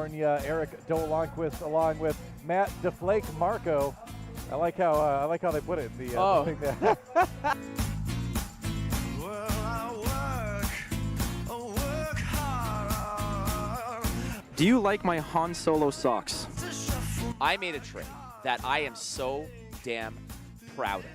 California, Eric Dolonquist, along with Matt DeFlake Marco. I like how they put it in the thing there. Do you like my Han Solo socks? I made a trade that I am so damn proud of.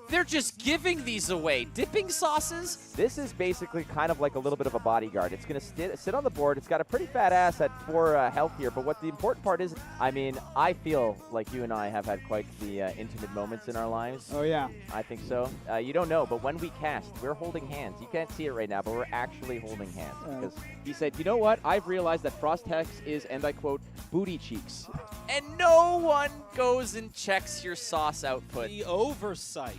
They're just giving these away. Dipping sauces? This is basically kind of like a little bit of a bodyguard. It's going to sit on the board. It's got a pretty fat ass at 4 health here, but what the important part is, I mean, I feel like you and I have had quite the intimate moments in our lives. Oh, yeah. I think so. You don't know, but when we cast, we're holding hands. You can't see it right now, but we're actually holding hands. Because he said, you know what? I've realized that Frost Hex is, and I quote, booty cheeks. And no one goes and checks your sauce output. The oversight.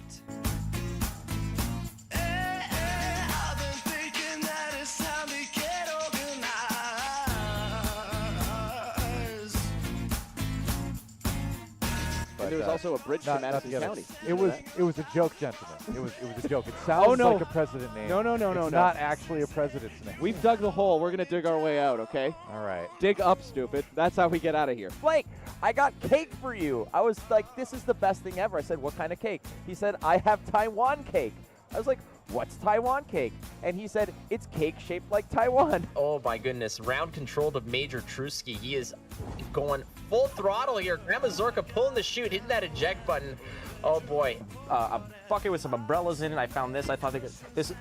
There was also a bridge to Madison County. It was a joke, gentlemen. It was a joke. It sounds like a president name. No. It's not actually a president's name. We've dug the hole. We're going to dig our way out, okay? All right. Dig up, stupid. That's how we get out of here. Blake, I got cake for you. I was like, this is the best thing ever. I said, what kind of cake? He said, I have Taiwan cake. I was like, what's Taiwan cake? And he said, it's cake shaped like Taiwan. Oh my goodness, round control to Major Trusky. He is going full throttle here. Grandma Zorka pulling the chute, hitting that eject button. Oh boy. I'm fucking with some umbrellas in it. I found this. I thought this.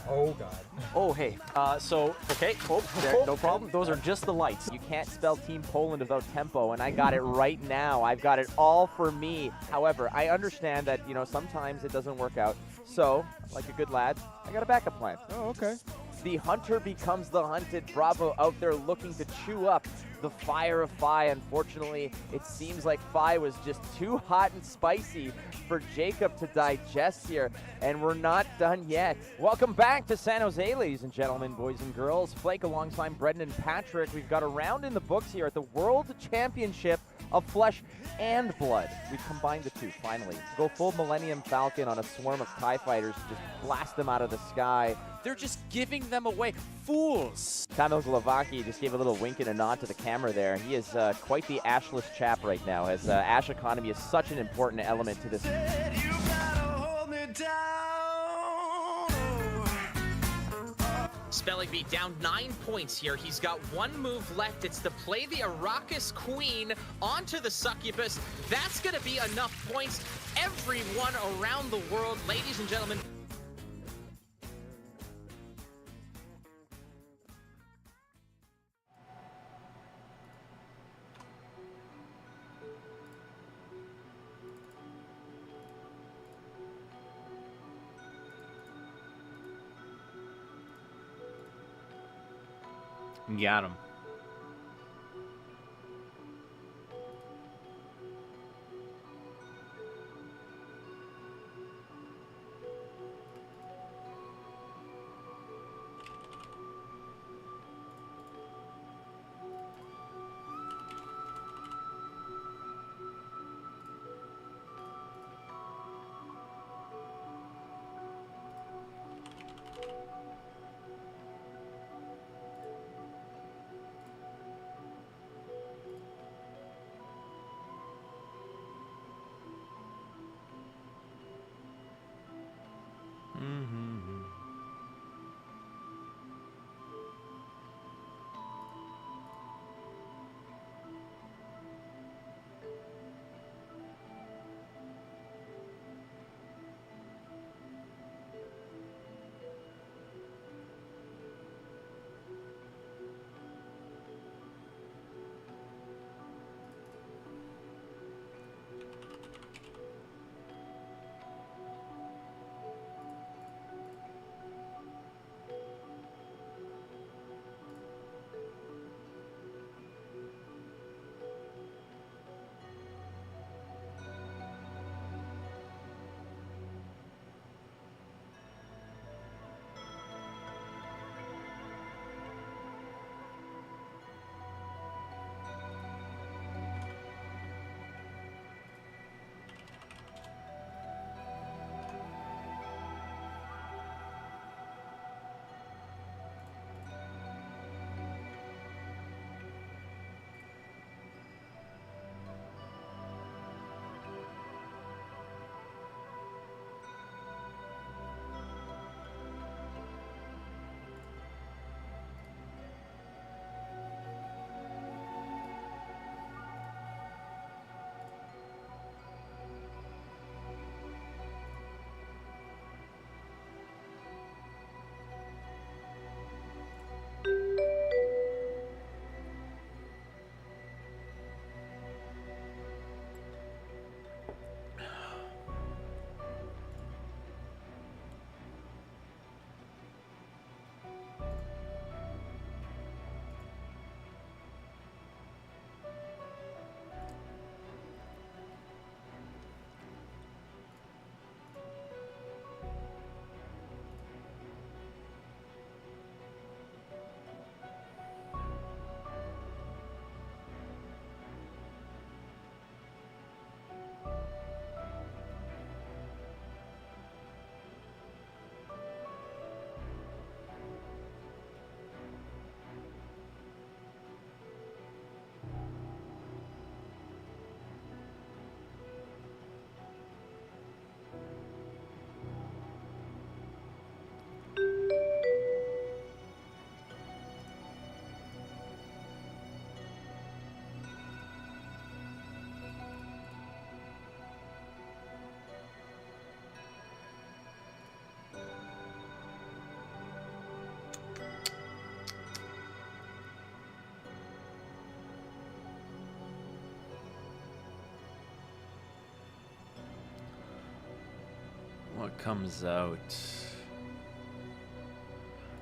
Oh god. Oh, hey. Okay. Oh, there, no problem. Those are just the lights. You can't spell Team Poland without tempo, and I got it right now. I've got it all for me. However, I understand that, sometimes it doesn't work out. So, like a good lad, I got a backup plan. Oh, okay. The hunter becomes the hunted. Bravo out there looking to chew up the fire of Fi. Unfortunately, it seems like Fi was just too hot and spicy for Jacob to digest here, and we're not done yet. Welcome back to San Jose, ladies and gentlemen, boys and girls. Flake alongside Brendan Patrick. We've got a round in the books here at the World Championship of Flesh and Blood. We've combined the two, finally. Go full Millennium Falcon on a swarm of TIE fighters, just blast them out of the sky. They're just giving them away. Fools. Kamil Glavaki just gave a little wink and a nod to the camera there. He is quite the ashless chap right now, as ash economy is such an important element to this. Spelling Bee down 9 points here. He's got one move left. It's to play the Arrakis Queen onto the Succubus. That's going to be enough points. Everyone around the world, ladies and gentlemen. Got him. What comes out?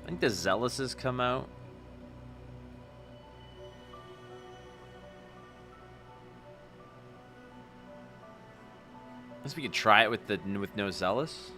I think the Zealous come out. Guess we could try it with no Zealous.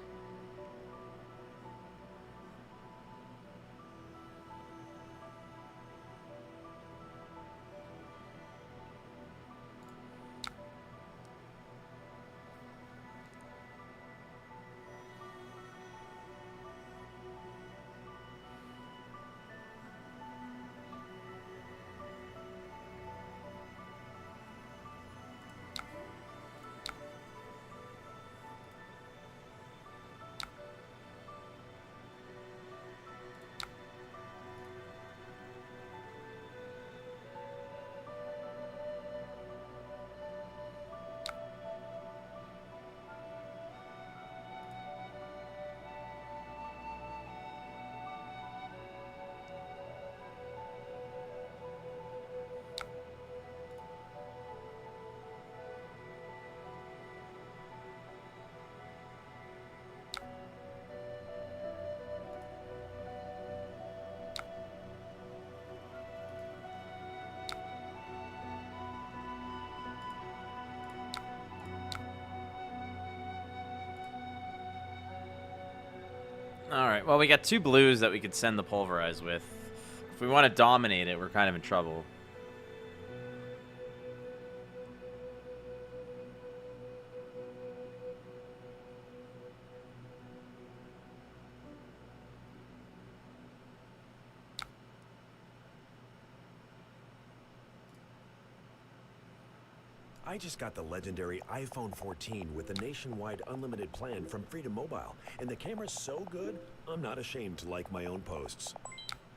Alright, well, we got 2 blues that we could send the Pulverize with. If we want to dominate it, we're kind of in trouble. I just got the legendary iPhone 14 with a nationwide unlimited plan from Freedom Mobile, and the camera's so good, I'm not ashamed to like my own posts.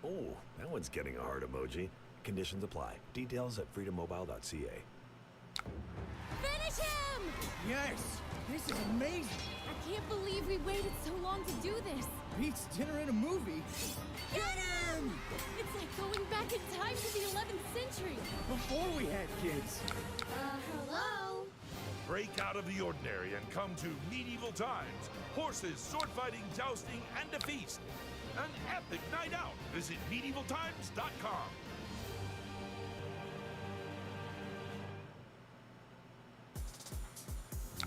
Oh, that one's getting a heart emoji. Conditions apply. Details at freedommobile.ca. Finish him! Yes! This is amazing! I can't believe we waited so long to do this. Beats dinner and a movie. Get him! It's like going back in time to the 11th century. Before we had kids. Hello? Break out of the ordinary and come to medieval times. Horses, sword fighting, jousting, and a feast. An epic night out. Visit medievaltimes.com.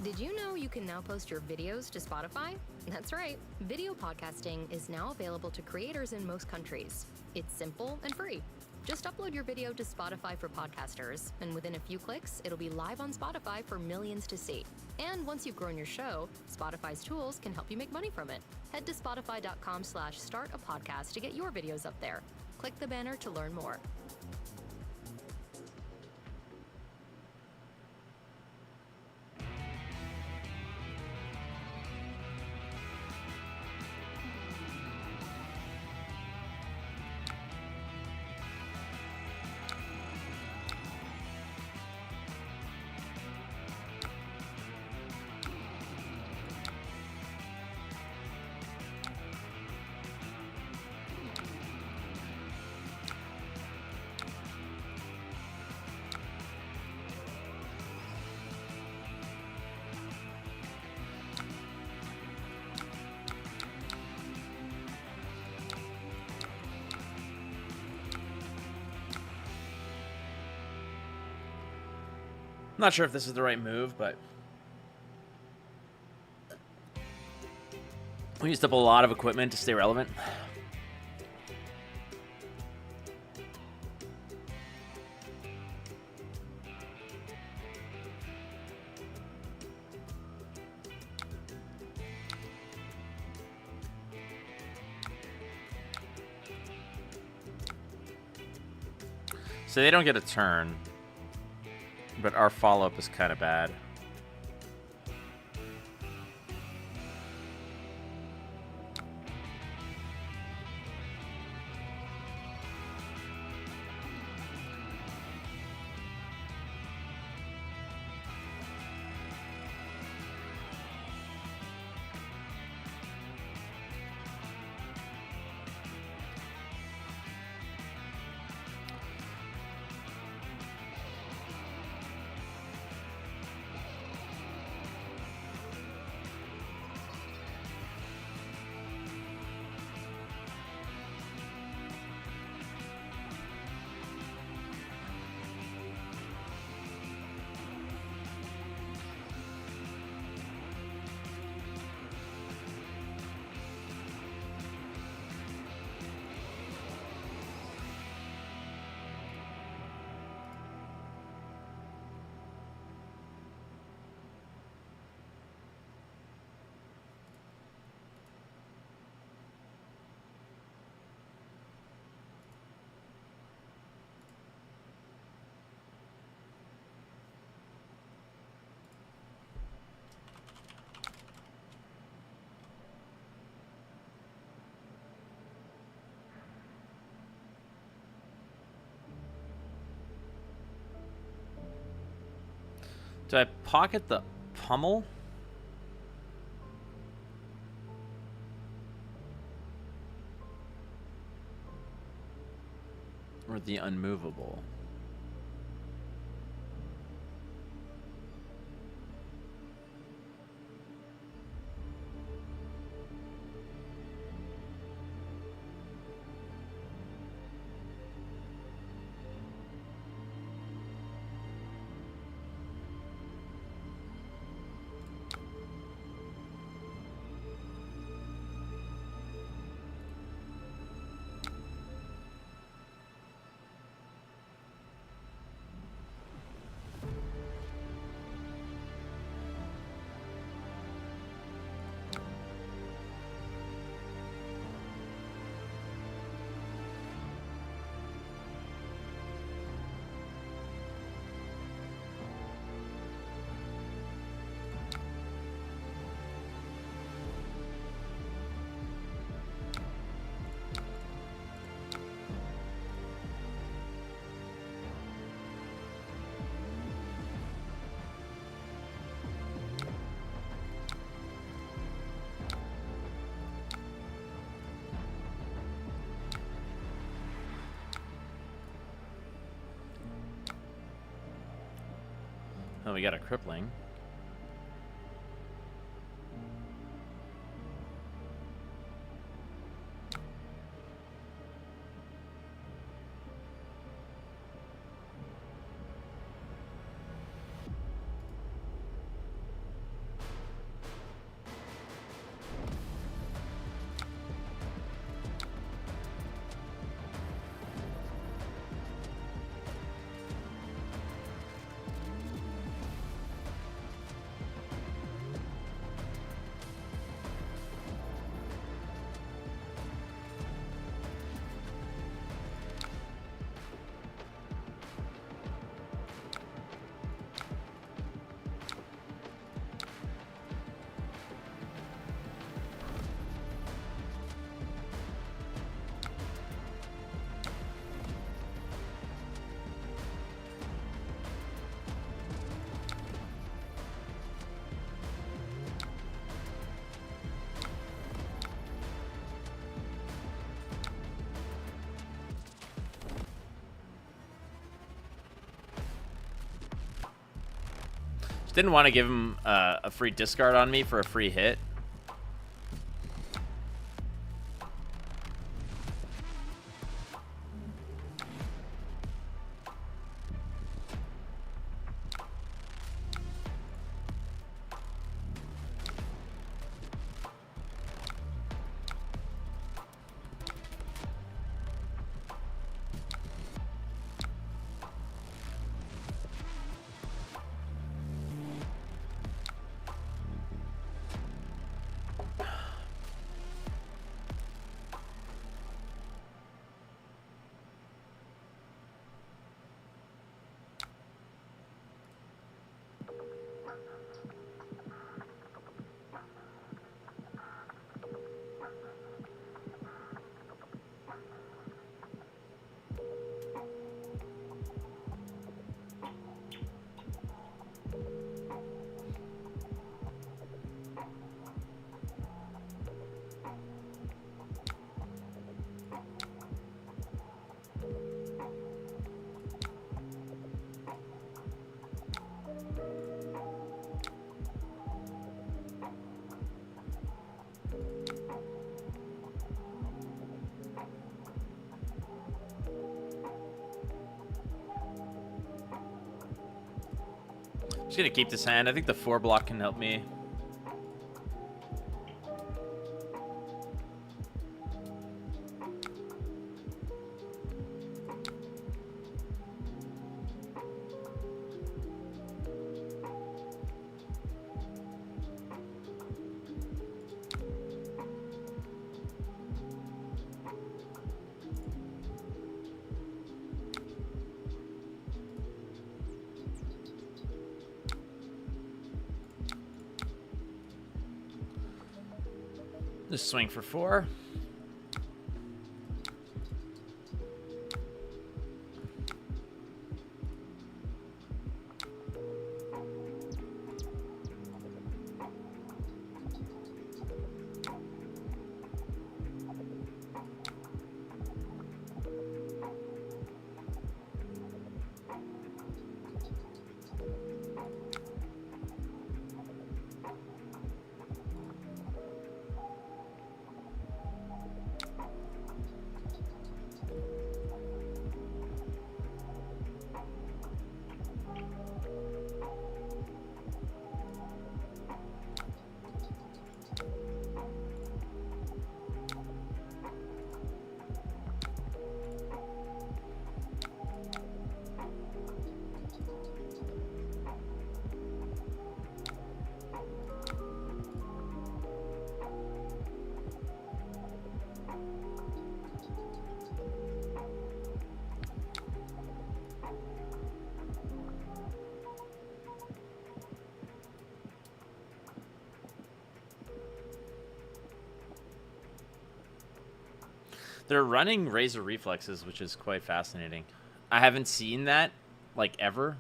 Did you know you can now post your videos to Spotify? That's right. Video podcasting is now available to creators in most countries. It's simple and free. Just upload your video to Spotify for podcasters, and within a few clicks, it'll be live on Spotify for millions to see. And once you've grown your show, Spotify's tools can help you make money from it. Head to spotify.com/startapodcast to get your videos up there. Click the banner to learn more. I'm not sure if this is the right move, but we used up a lot of equipment to stay relevant. So they don't get a turn. But our follow-up is kind of bad. Do I pocket the pummel? Or the unmovable? Oh, we got a crippling. Didn't want to give him a free discard on me for a free hit. Just gonna keep this hand. I think the 4 block can help me. Just swing for 4. They're running Razor Reflexes, which is quite fascinating. I haven't seen that, like, ever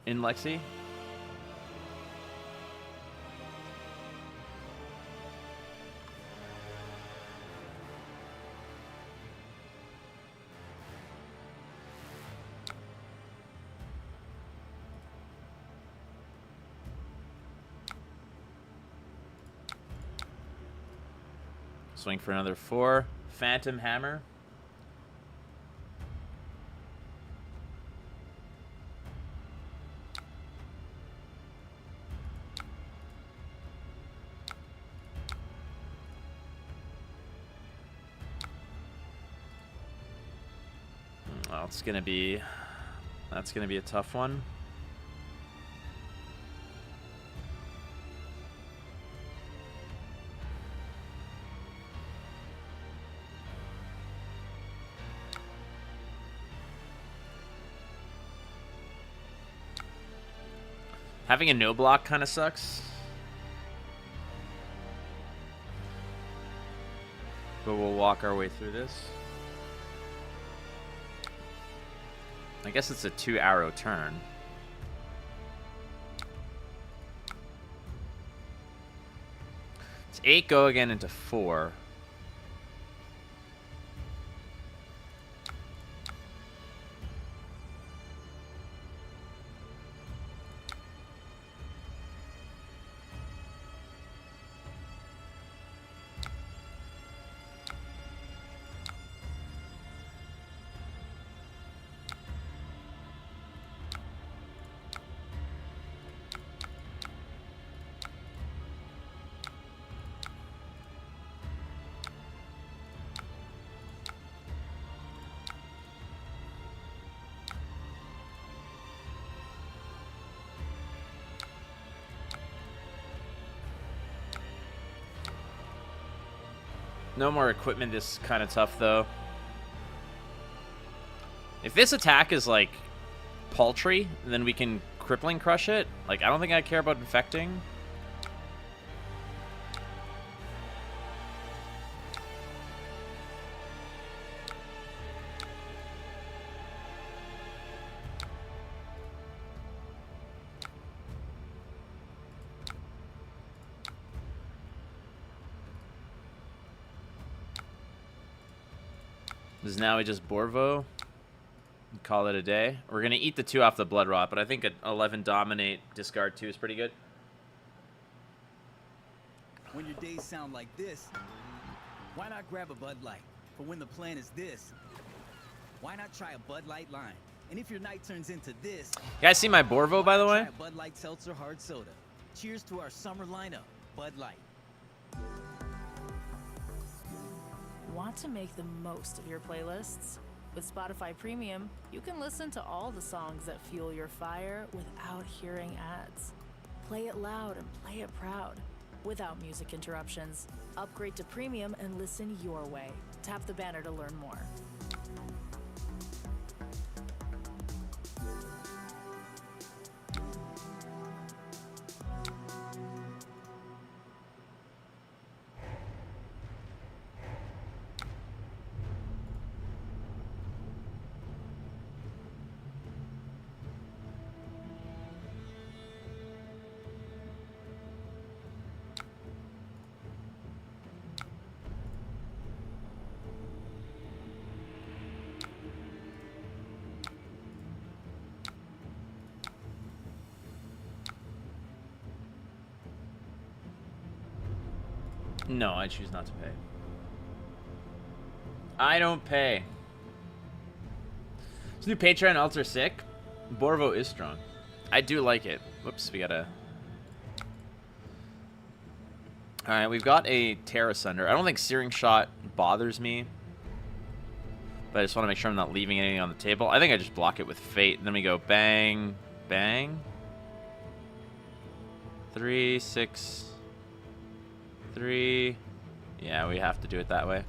in Lexi. Swing for another 4. Phantom Hammer. Well, it's gonna be, that's gonna be a tough one. Having a no block kind of sucks. But we'll walk our way through this. I guess it's a 2-arrow turn. It's 8 go again into 4. No more equipment is kind of tough, though. If this attack is, like, paltry, then we can crippling crush it. Like, I don't think I care about infecting. Because now we just Borvo and call it a day. We're going to eat the 2 off the Blood Rot, but I think an 11 Dominate, discard 2 is pretty good. When your days sound like this, why not grab a Bud Light? For when the plan is this, why not try a Bud Light Lime? And if your night turns into this... You guys see my Borvo, by the way? Try a Bud Light Seltzer Hard Soda. Cheers to our summer lineup, Bud Light. Want to make the most of your playlists? With Spotify Premium, you can listen to all the songs that fuel your fire without hearing ads. Play it loud and play it proud, without music interruptions. Upgrade to Premium and listen your way. Tap the banner to learn more. No, I choose not to pay. I don't pay. This new Patreon alts are sick. Borvo is strong. I do like it. Whoops, we gotta... Alright, we've got a Terra Sunder. I don't think Searing Shot bothers me. But I just want to make sure I'm not leaving anything on the table. I think I just block it with Fate. And then we go bang, bang. 3, 6... 3. Yeah, we have to do it that way.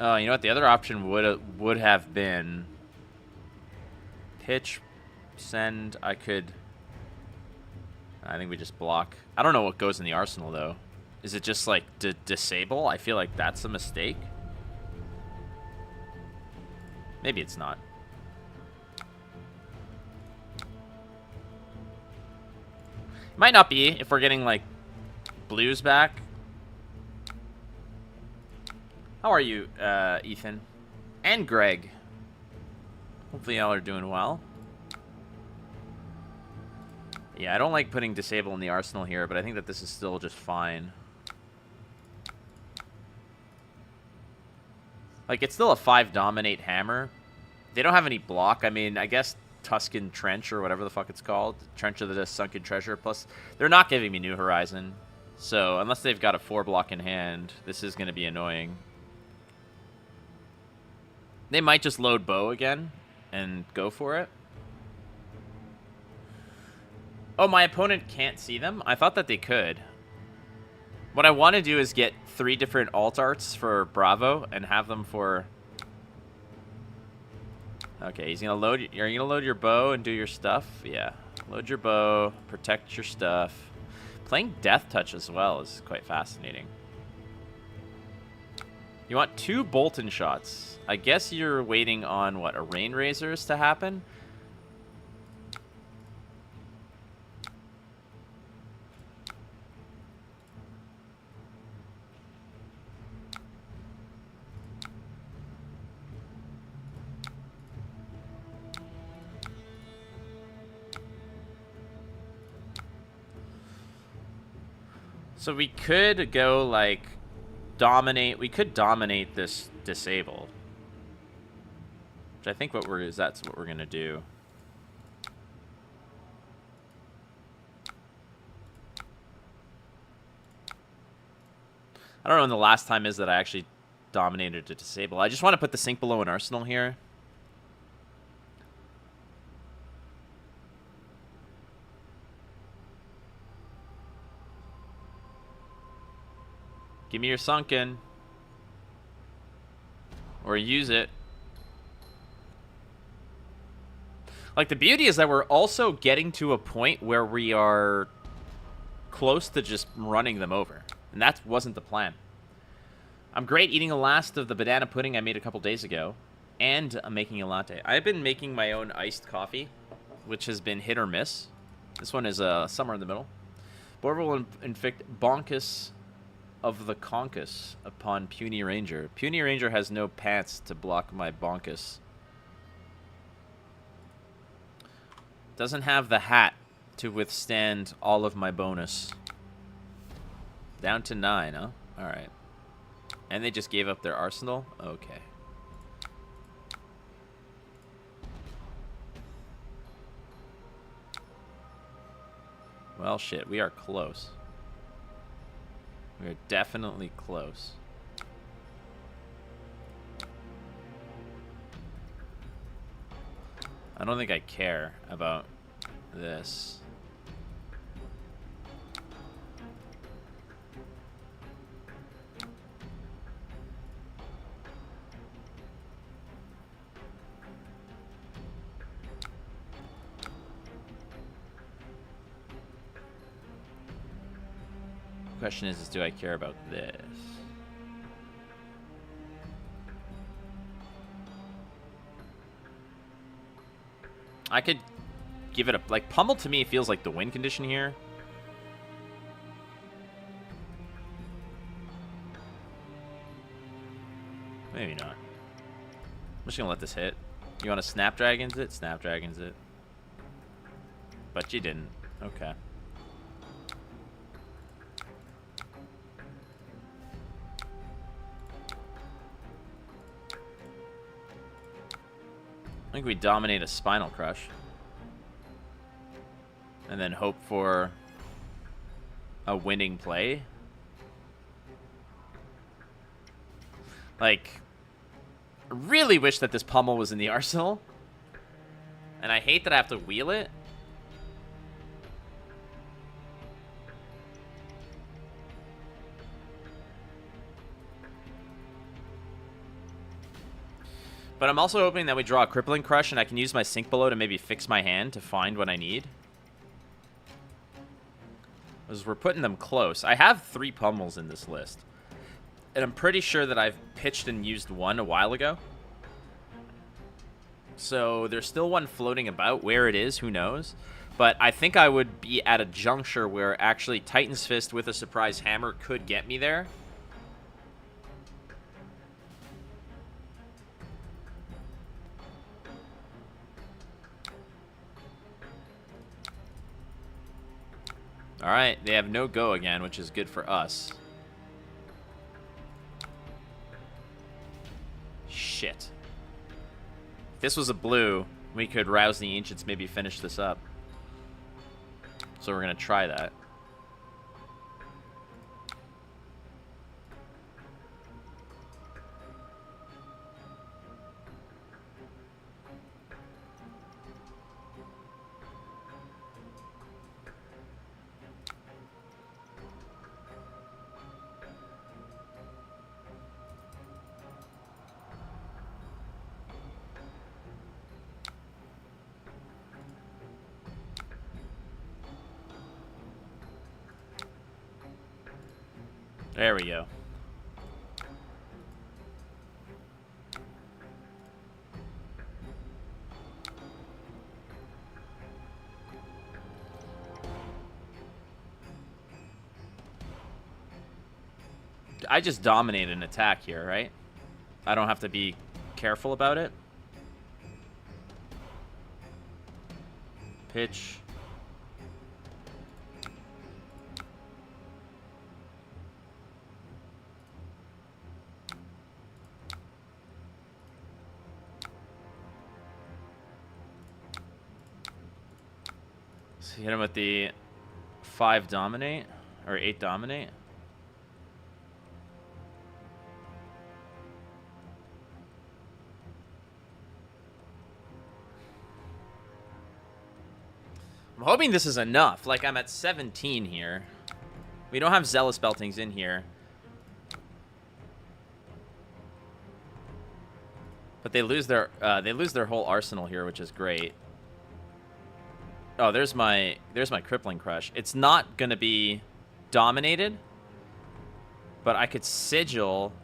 Oh, you know what? The other option would have been pitch, send. I think we just block. I don't know what goes in the arsenal, though. Is it just, like, disable? I feel like that's a mistake. Maybe it's not. Might not be if we're getting, like, blues back. How are you, Ethan? And Greg. Hopefully y'all are doing well. Yeah, I don't like putting disable in the arsenal here, but I think that this is still just fine. Like, it's still a 5 dominate hammer. They don't have any block. I mean, I guess Tuscan Trench or whatever the fuck it's called. Trench of the Sunken Treasure. Plus, they're not giving me New Horizon. So, unless they've got a 4 block in hand, this is going to be annoying. They might just load bow again and go for it. Oh, my opponent can't see them? I thought that they could. What I want to do is get 3 different alt arts for Bravo and have them for... Okay, he's gonna load. You're gonna load your bow and do your stuff. Yeah, load your bow, protect your stuff. Playing Death Touch as well is quite fascinating. You want 2 Bolton shots. I guess you're waiting on what, a Rain Razors to happen. So we could go, like, dominate. We could dominate this disable. Which I think that's what we're going to do. I don't know when the last time is that I actually dominated a disable. I just want to put the Sink Below an Arsenal here. Give me your Sunken. Or use it. Like, the beauty is that we're also getting to a point where we are close to just running them over. And that wasn't the plan. I'm great eating the last of the banana pudding I made a couple days ago. And I'm making a latte. I've been making my own iced coffee, which has been hit or miss. This one is somewhere in the middle. Borva will inflict Bonkus of the Conkus upon Puny Ranger. Puny Ranger has no pants to block my Bonkus. Doesn't have the hat to withstand all of my bonus. Down to 9, huh? Alright. And they just gave up their arsenal? Okay. Well, shit, we are close. We're definitely close. I don't think I care about this. Question is do I care about this? I could give it a... Like, Pummel to me feels like the win condition here. Maybe not. I'm just gonna let this hit. You want to Snapdragons it? Snapdragons it. But you didn't. Okay. I think we dominate a Spinal Crush. And then hope for a winning play. Like, I really wish that this Pummel was in the arsenal. And I hate that I have to wheel it. But I'm also hoping that we draw a Crippling Crush and I can use my Sink Below to maybe fix my hand to find what I need. Because we're putting them close. I have 3 Pummels in this list. And I'm pretty sure that I've pitched and used one a while ago. So there's still one floating about. Where it is, who knows? But I think I would be at a juncture where actually Titan's Fist with a Surprise Hammer could get me there. Alright, they have no go again, which is good for us. Shit. If this was a blue, we could rouse the Ancients, maybe finish this up. So we're going to try that. There we go. I just dominate an attack here, right? I don't have to be careful about it. Pitch. So hit him with the 5 dominate or 8 dominate. I'm hoping this is enough. Like, I'm at 17 here. We don't have Zealous Beltings in here. But they lose their whole arsenal here, which is great. Oh, there's my Crippling Crush. It's not gonna be dominated, but I could sigil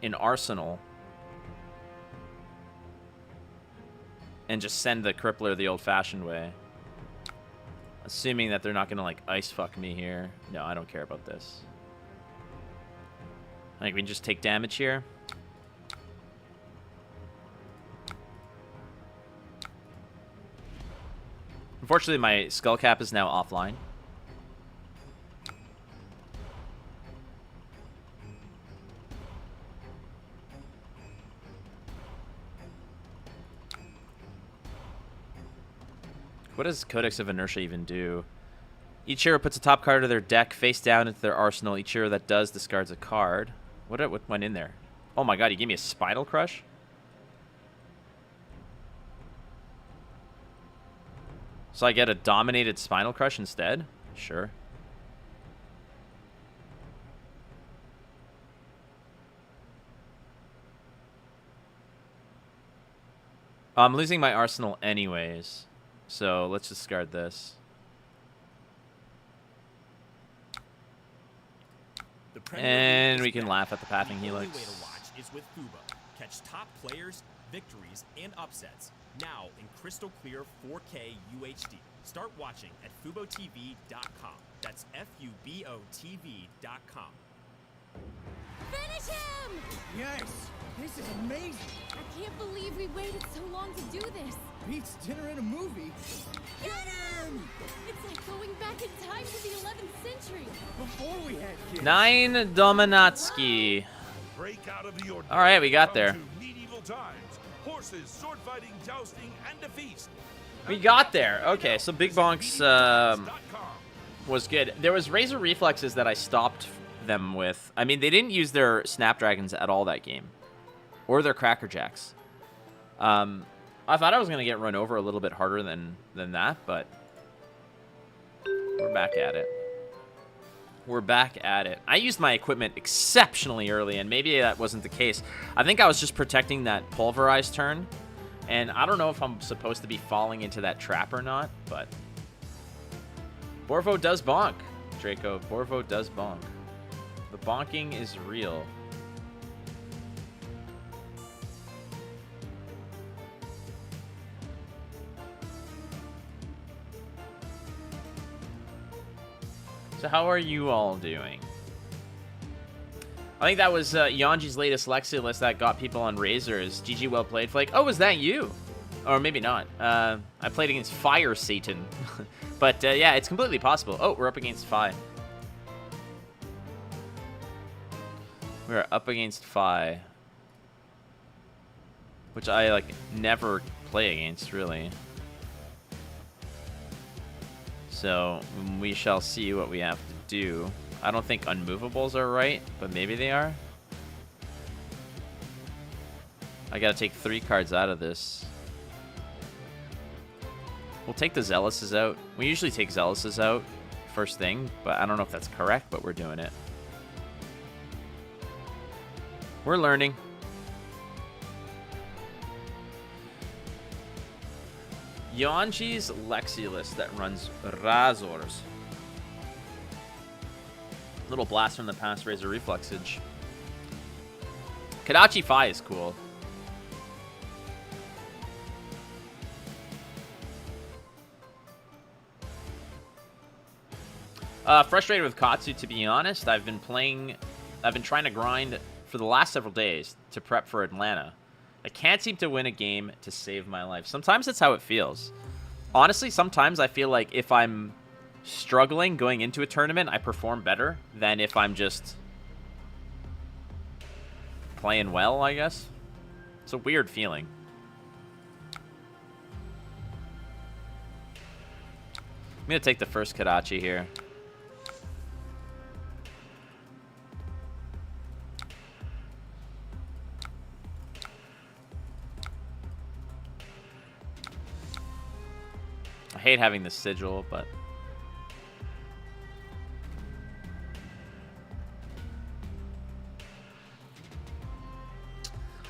an arsenal and just send the Crippler the old-fashioned way. Assuming that they're not gonna, like, ice fuck me here. No, I don't care about this. I think we can just take damage here. Unfortunately, my Skull Cap is now offline. What does Codex of Inertia even do? Each hero puts a top card of their deck face down into their arsenal. Each hero that does discards a card. What went in there? Oh my god, he gave me a Spinal Crush? So I get a dominated Spinal Crush instead? Sure. I'm losing my arsenal anyways. So let's discard this. And we can laugh at the Pathing Helix. The only way to watch is with Fubo. Catch top players, victories, and upsets now in crystal clear 4K UHD. Start watching at FuboTV.com. That's FUBOTV.com. Finish him! Yes! This is amazing! I can't believe we waited so long to do this. Beats dinner and a movie. Get him! It's like going back in time to the 11th century. Before we had kids. 9 Dominatsky. Break out of the ordinary. All right, we got Come there. to medieval times. Horses, sword fighting, jousting, and a feast. We got there. Okay, so Big Bonks was good. There was Razor Reflexes that I stopped them with. I mean, they didn't use their Snapdragons at all that game. Or their Cracker Jacks. I thought I was going to get run over a little bit harder than that, but we're back at it. We're back at it. I used my equipment exceptionally early, and maybe that wasn't the case. I think I was just protecting that pulverized turn, and I don't know if I'm supposed to be falling into that trap or not, but... Borvo does bonk, Draco. Borvo does bonk. The bonking is real. So how are you all doing? I think that was Yanji's latest Lexi list that got people on Razors. GG, well played, Flake. Oh, was that you? Or maybe not. I played against Fire Satan. But yeah, it's completely possible. Oh, we're up against Fi. We're up against Fi. Which I, like, never play against, really. So, we shall see what we have to do. I don't think unmovables are right, but maybe they are. I gotta take 3 cards out of this. We'll take the Zealouses out. We usually take Zealouses out first thing, but I don't know if that's correct, but we're doing it. We're learning. Yanji's Lexi list that runs Razors. Little blast from the past, Razor Reflexage. Kadachi Fi is cool. Frustrated with Katsu, to be honest. I've been trying to grind for the last several days to prep for Atlanta. I can't seem to win a game to save my life. Sometimes that's how it feels. Honestly, sometimes I feel like if I'm struggling going into a tournament, I perform better than if I'm just playing well, I guess. It's a weird feeling. I'm going to take the first Kadachi here. I hate having the sigil, but...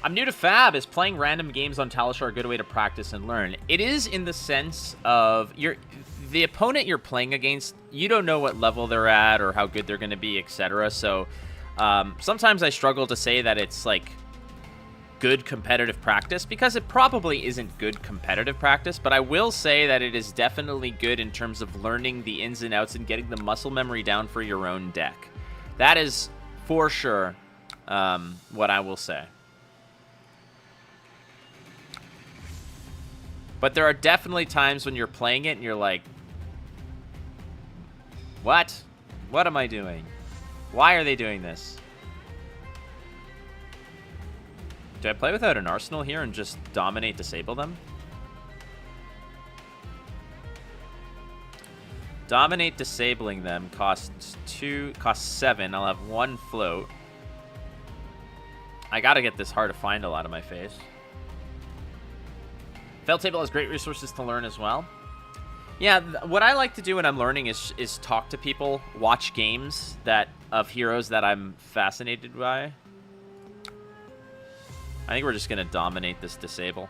I'm new to Fab. Is playing random games on Talishar a good way to practice and learn? It is, in the sense of the opponent you're playing against, you don't know what level they're at or how good they're going to be, etc. So sometimes I struggle to say that it's like good competitive practice, because it probably isn't good competitive practice, but I will say that it is definitely good in terms of learning the ins and outs and getting the muscle memory down for your own deck. That is for sure what I will say. But there are definitely times when you're playing it and you're like, what? What am I doing? Why are they doing this? Do I play without an arsenal here and just dominate, disable them? Dominate, disabling them costs 7. I'll have 1 float. I gotta get this hard to find a lot of my face. Feltable has great resources to learn as well. Yeah, what I like to do when I'm learning is talk to people, watch games of heroes that I'm fascinated by. I think we're just going to dominate this disable.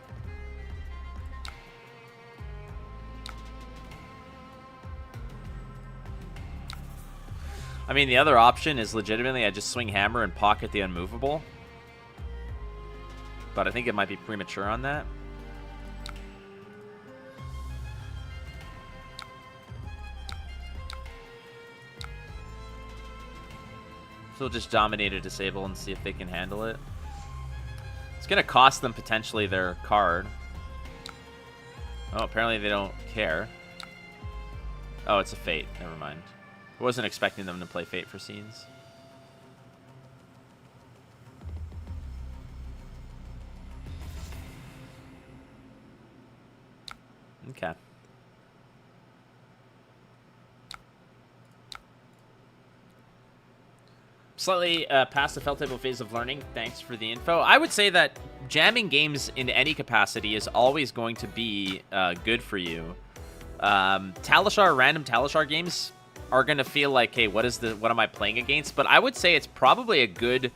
I mean, the other option is legitimately I just swing hammer and pocket the unmovable. But I think it might be premature on that. So we'll just dominate a disable and see if they can handle it. It's going to cost them potentially their card. Oh, apparently they don't care. Oh, it's a Fate. Never mind. I wasn't expecting them to play Fate for scenes. Okay. Slightly past the Feltable phase of learning. Thanks for the info. I would say that jamming games in any capacity is always going to be good for you. Talishar, random Talishar games, are going to feel like, hey, what am I playing against? But I would say it's probably a good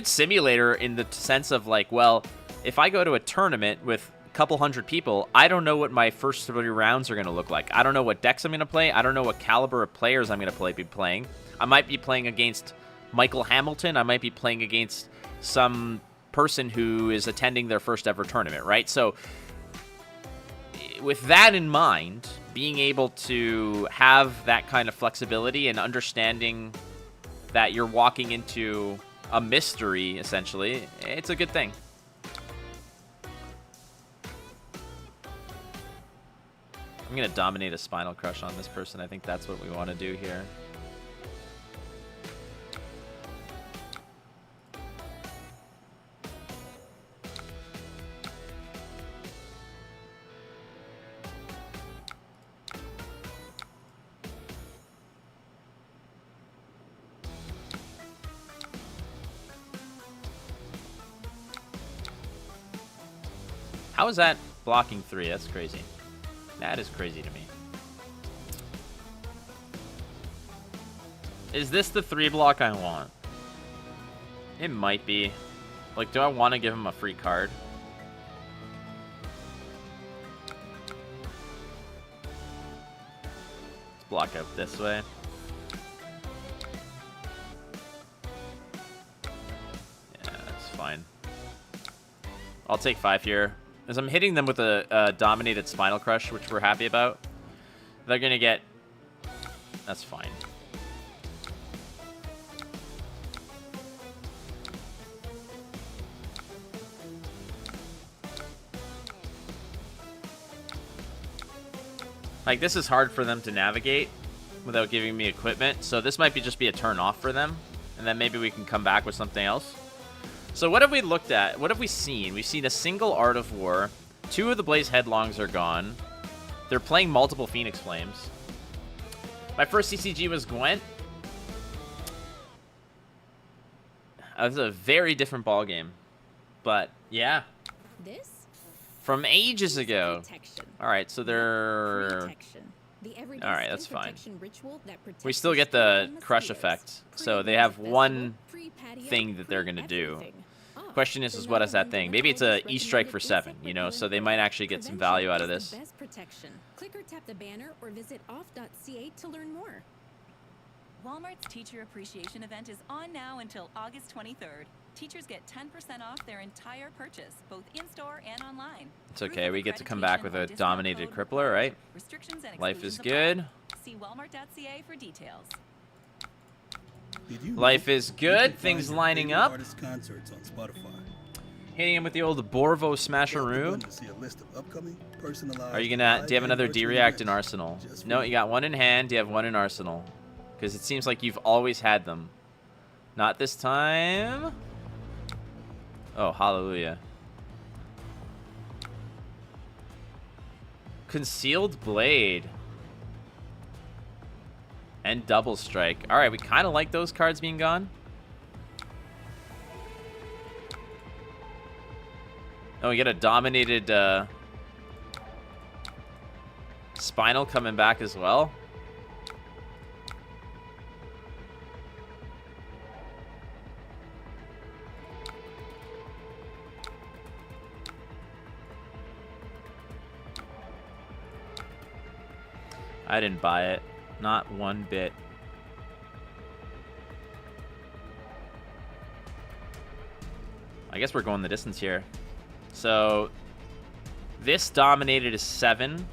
simulator in the sense of like, well, if I go to a tournament with a couple hundred people, I don't know what my first 3 rounds are going to look like. I don't know what decks I'm going to play. I don't know what caliber of players I'm going to be playing. I might be playing against Michael Hamilton. I might be playing against some person who is attending their first ever tournament, right? So with that in mind, being able to have that kind of flexibility and understanding that you're walking into a mystery, essentially, it's a good thing. I'm going to dominate a Spinal Crush on this person. I think that's what we want to do here. How is that blocking 3? That's crazy. That is crazy to me. Is this the 3 block I want? It might be. Like, do I want to give him a free card? Let's block out this way. Yeah, that's fine. I'll take 5 here. As I'm hitting them with a dominated Spinal Crush, which we're happy about, they're going to get... That's fine. Like, this is hard for them to navigate without giving me equipment, so this might just be a turn off for them, and then maybe we can come back with something else. So what have we looked at? What have we seen? We've seen a single Art of War. 2 of the Blaze Headlongs are gone. They're playing multiple Phoenix Flames. My first CCG was Gwent. That was a very different ball game. But, yeah. This? From ages ago. Alright, so they're... Alright, that's fine. We still get the crush effect. So they have one thing that they're going to do. Question is what is that thing? Maybe it's a E-Strike for 7, you know, so they might actually get some value out of this. Click or tap the banner or visit off.ca to learn more. Walmart's Teacher Appreciation Event is on now until August 23rd. Teachers get 10% off their entire purchase, both in-store and online. It's okay, we get to come back with a dominated crippler, right? Life is good. See walmart.ca for details. Life is good, things lining up. Hitting him with the old Borvo Smasheroo. Are you gonna, do you have another D-React in Arsenal? No, you got one in hand, you have one in Arsenal. Because it seems like you've always had them. Not this time. Oh, hallelujah. Concealed Blade. And Double Strike. Alright, we kind of like those cards being gone. Oh, we get a dominated Spinal coming back as well. I didn't buy it. Not one bit. I guess we're going the distance here. So, this dominated is 7.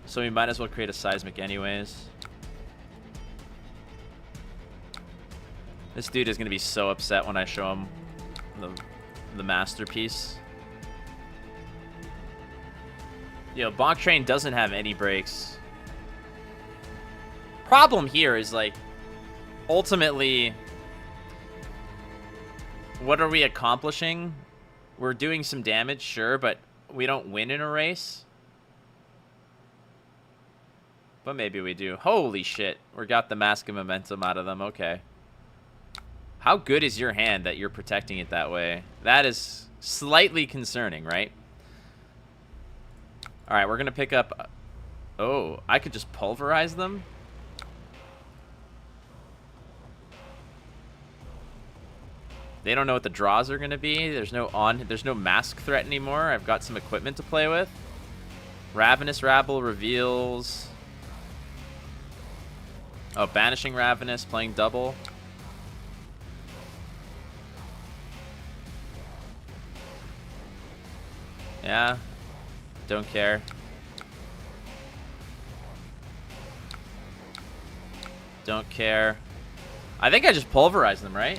So we might as well create a Seismic anyways. This dude is going to be so upset when I show him the masterpiece. Yo, Bonk Train doesn't have any breaks. Problem here is, like, ultimately, what are we accomplishing? We're doing some damage, sure, but we don't win in a race. But maybe we do. Holy shit. We got the Mask of Momentum out of them. Okay. How good is your hand that you're protecting it that way? That is slightly concerning, right? Alright, we're going to pick up Oh, I could just pulverize them? They don't know what the draws are going to be. There's no mask threat anymore. I've got some equipment to play with. Ravenous Rabble reveals. Oh, Banishing Ravenous, playing double. Yeah. Don't care. Don't care. I think I just pulverized them, right?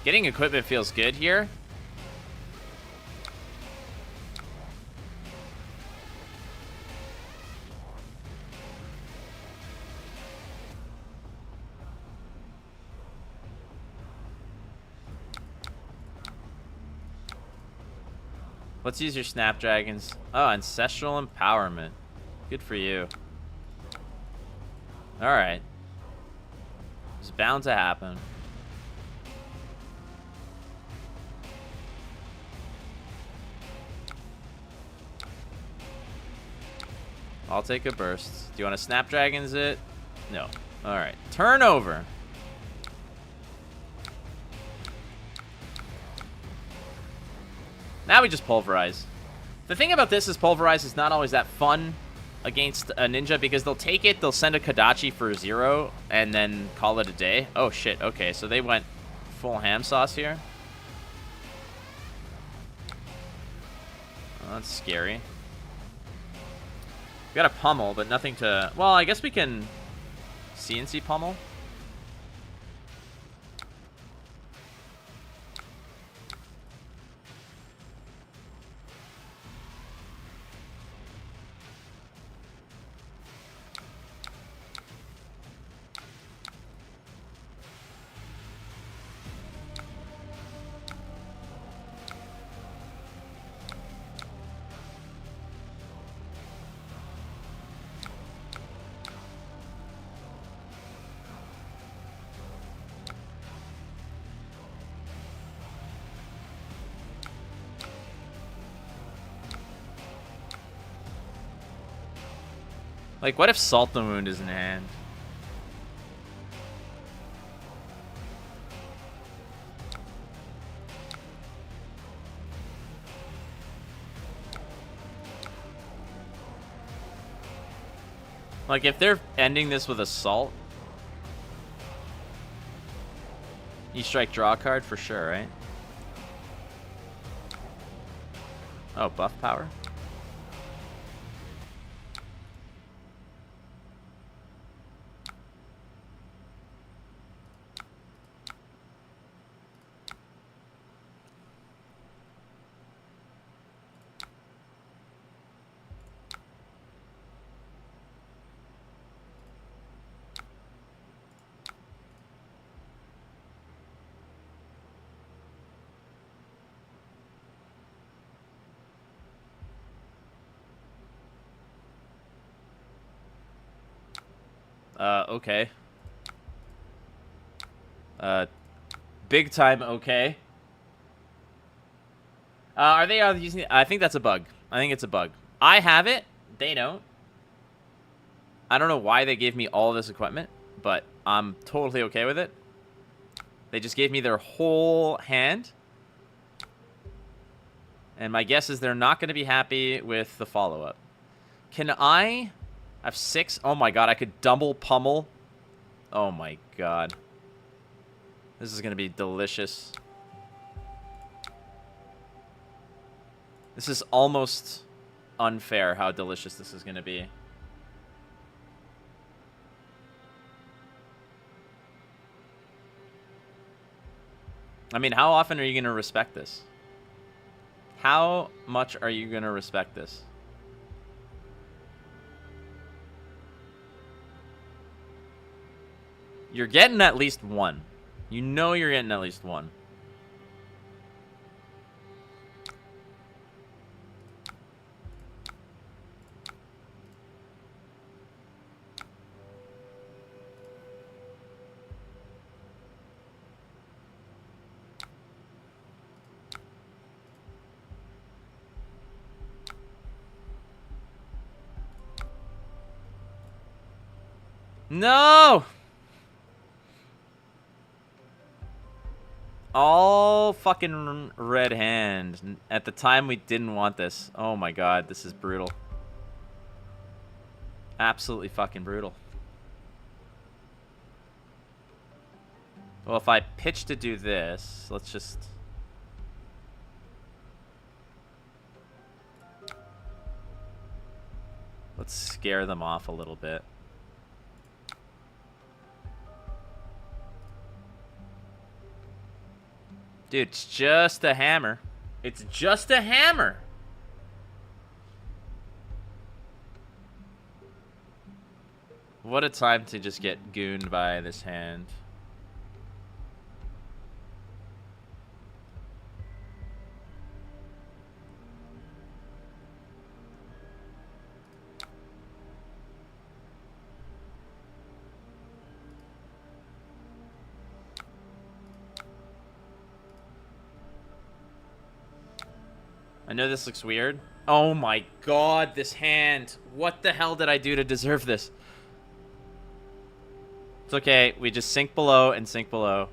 Getting equipment feels good here. Let's use your Snapdragons. Oh, Ancestral Empowerment. Good for you. Alright. It's bound to happen. I'll take a burst. Do you want to Snapdragons it? No. Alright. Turn over. Now we just pulverize. The thing about this is pulverize is not always that fun against a ninja because they'll take it, they'll send a Kodachi for 0, and then call it a day. Oh shit, okay, so they went full ham sauce here. Oh, that's scary. We got a pummel, but nothing to... Well, I guess we can CNC pummel. Like, what if Salt the Wound is in hand? Like, if they're ending this with Assault, you strike draw a card for sure, right? Oh, buff power? Okay. Big time okay. Are they using... I think that's a bug. I think it's a bug. I have it. They don't. I don't know why they gave me all this equipment, but I'm totally okay with it. They just gave me their whole hand. And my guess is they're not going to be happy with the follow-up. Can I have 6? Oh my god, I could double pummel. Oh my god. This is going to be delicious. This is almost unfair how delicious this is going to be. I mean, how often are you going to respect this? How much are you going to respect this? You're getting at least one. You know you're getting at least one. No! All fucking red hand. At the time, we didn't want this. Oh my god, this is brutal. Absolutely fucking brutal. Well, if I pitch to do this, let's just... Let's scare them off a little bit. Dude, it's just a hammer. It's just a hammer. What a time to just get gooned by this hand. I know this looks weird. Oh my god, this hand. What the hell did I do to deserve this? It's okay. We just sink below and sink below.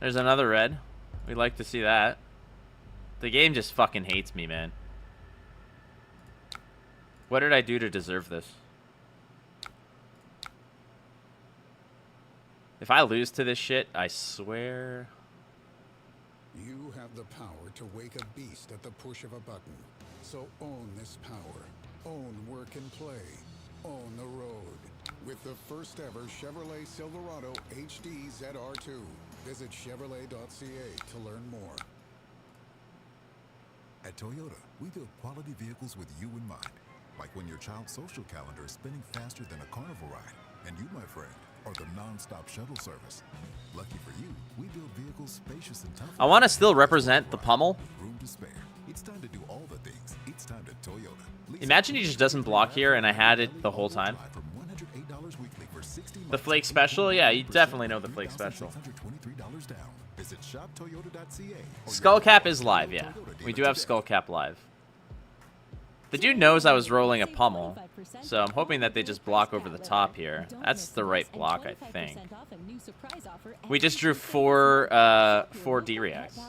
There's another red. We'd like to see that. The game just fucking hates me, man. What did I do to deserve this? If I lose to this shit, I swear... You have the power to wake a beast at the push of a button. So own this power. Own work and play. Own the road. With the first ever Chevrolet Silverado HD ZR2. Visit Chevrolet.ca to learn more. At Toyota, we build quality vehicles with you in mind. Like when your child's social calendar is spinning faster than a carnival ride. And you, my friend, are the non-stop shuttle service. Lucky for you, we build vehicles spacious and tough. I want to still represent the pummel. Room to spare. It's time to do all the things. It's time to Toyota. Imagine he just doesn't block here and I had it the whole time. The Flake Special? Yeah, you definitely know the Flake Special. Skullcap is live, yeah. We do have Skullcap live. The dude knows I was rolling a pummel, so I'm hoping that they just block over the top here. That's the right block, I think. We just drew four D-Reacts.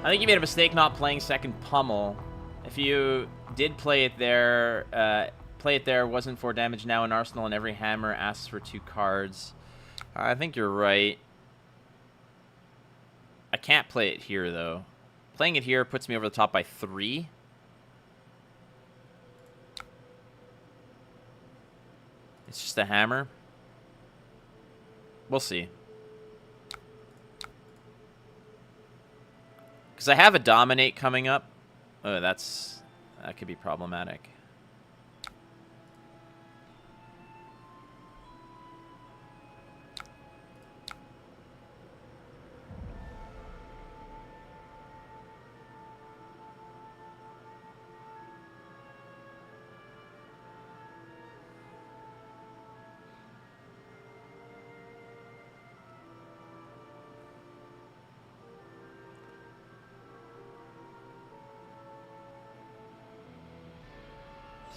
I think you made a mistake not playing second pummel. If you did play it there, wasn't 4 damage now in Arsenal, and every hammer asks for 2 cards. I think you're right. I can't play it here, though. Playing it here puts me over the top by 3. It's just a hammer. We'll see. Because I have a dominate coming up. Oh, that could be problematic.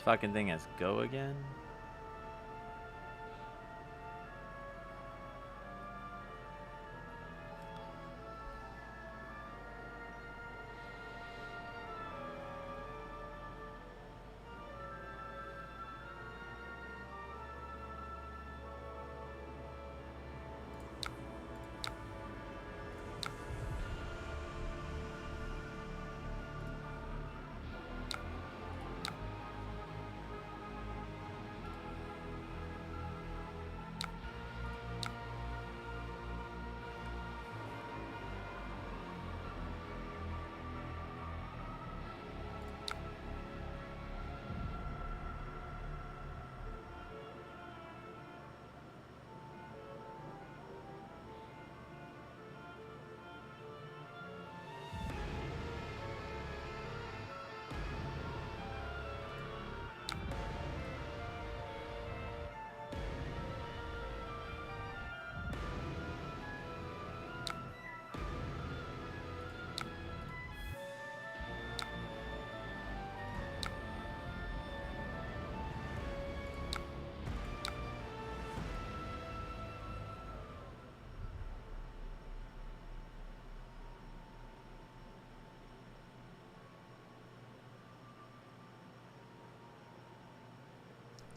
Fucking thing has go again.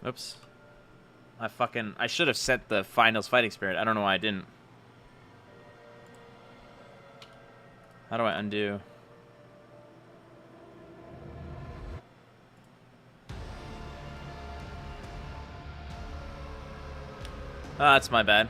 Oops. I should have set the finals fighting spirit. I don't know why I didn't. How do I undo? Ah, that's my bad.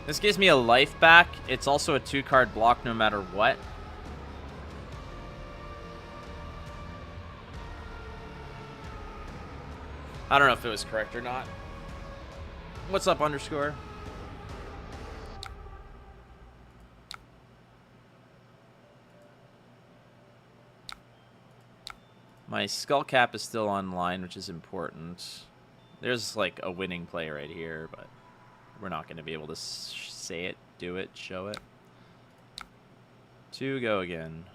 This gives me a life back. It's also a 2-card block no matter what. I don't know if it was correct or not. What's up, underscore? My skull cap is still online, which is important. There's like a winning play right here, but we're not going to be able to say it, do it, show it. 2 go again.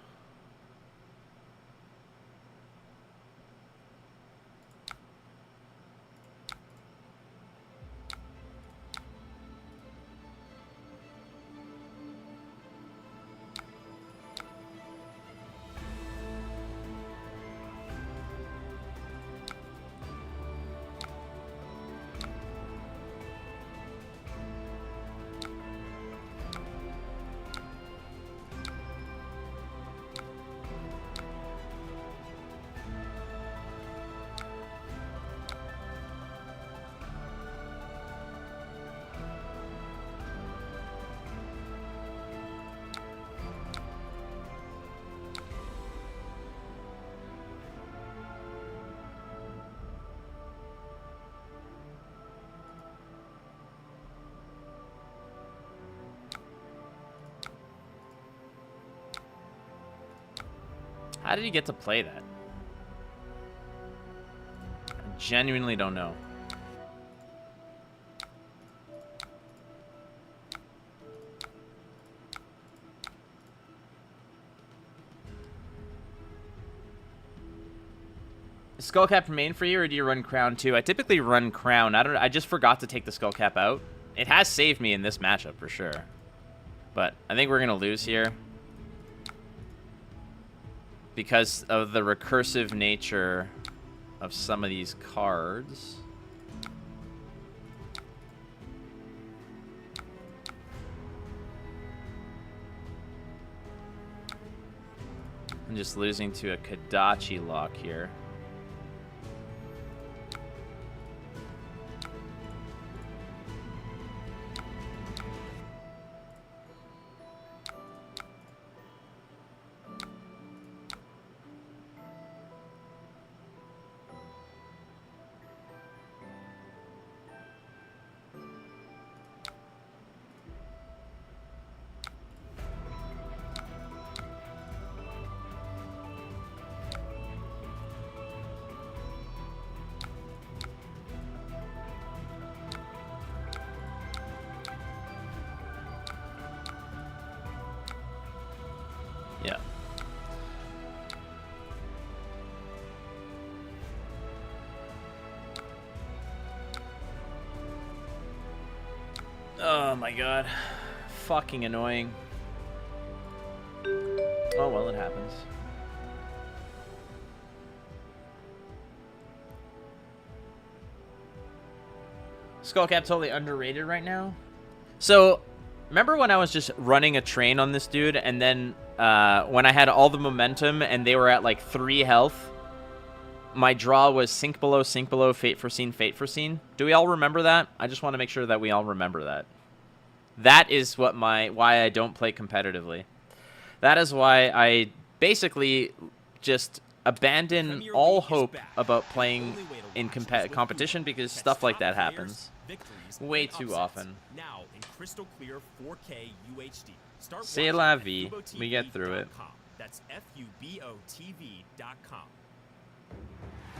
How did he get to play that? I genuinely don't know. Skullcap main for you, or do you run Crown too? I typically run Crown. I just forgot to take the Skullcap out. It has saved me in this matchup for sure. But I think we're gonna lose here because of the recursive nature of some of these cards. I'm just losing to a Kodachi lock here. Yeah. Oh my god. Fucking annoying. Oh well, it happens. Skullcap totally underrated right now. So, remember when I was just running a train on this dude, and then when I had all the momentum and they were at like 3 health, my draw was Sink Below, Fate Foreseen, Fate Foreseen. Do we all remember that? I just want to make sure that we all remember that. That is what why I don't play competitively. That is why I basically just abandon all hope about playing in competition, because stuff like that happens way too often. Now in crystal clear 4K UHD. Start C'est la vie. We get through it. That's FUBOTV.com.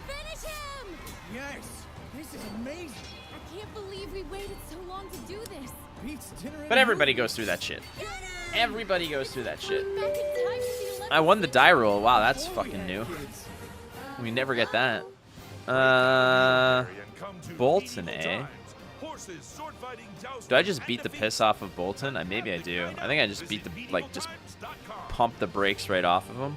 Finish him! Yes! This is amazing! I can't believe we waited so long to do this. But everybody goes through that shit. Everybody goes through that shit. Back in time to the 11th I won the die roll. Wow, that's fucking new. We never get that. Bolton, eh? Do I just beat the piss off of Bolton? Maybe I do. I think I just beat the, like, just pump the brakes right off of him.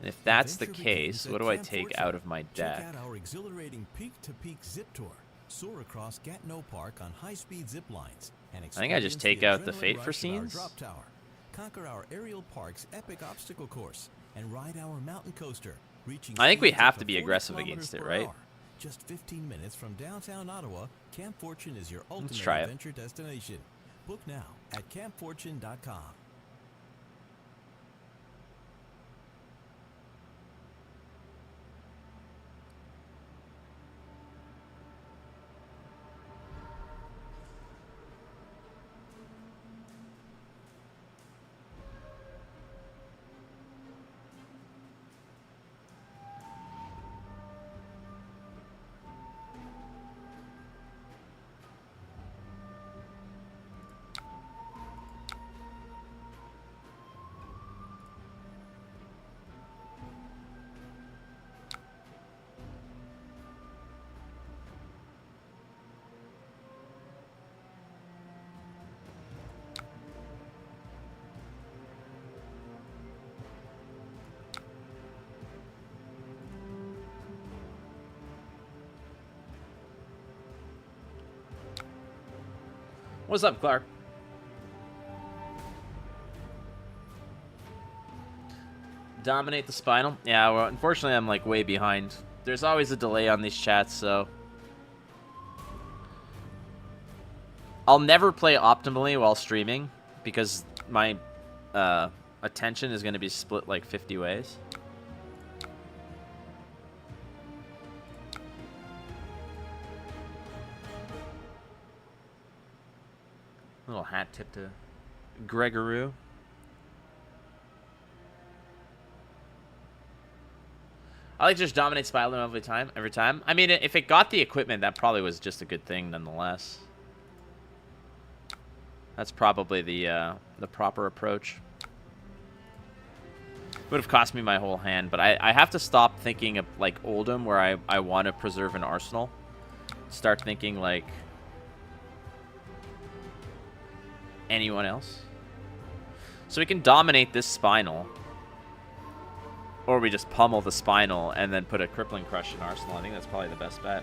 And if that's the case, what do I take out of my deck? Check out our exhilarating peak-to-peak zip tour. Soar across Gatineau Park on high-speed zip lines. And I think I just take out the Fate Foreseens. Drop tower. Conquer our aerial park's epic obstacle course and ride our mountain coaster, reaching I think we speeds have up to be aggressive against it, right? Just 15 minutes from downtown Ottawa, Camp Fortune is your ultimate try it. adventure destination. Book now at campfortune.com. What's up, Clark? Dominate the Spinal? Yeah, well, unfortunately, I'm like way behind. There's always a delay on these chats, so I'll never play optimally while streaming because my attention is going to be split like 50 ways. Little hat tip to Gregoroo. I like to just dominate Spinal every time. I mean, if it got the equipment, that probably was just a good thing nonetheless. That's probably the proper approach. Would have cost me my whole hand, but I have to stop thinking of like Oldham where I want to preserve an arsenal. Start thinking like anyone else. So we can dominate this Spinal. Or we just pummel the Spinal and then put a Crippling Crush in Arsenal. I think that's probably the best bet.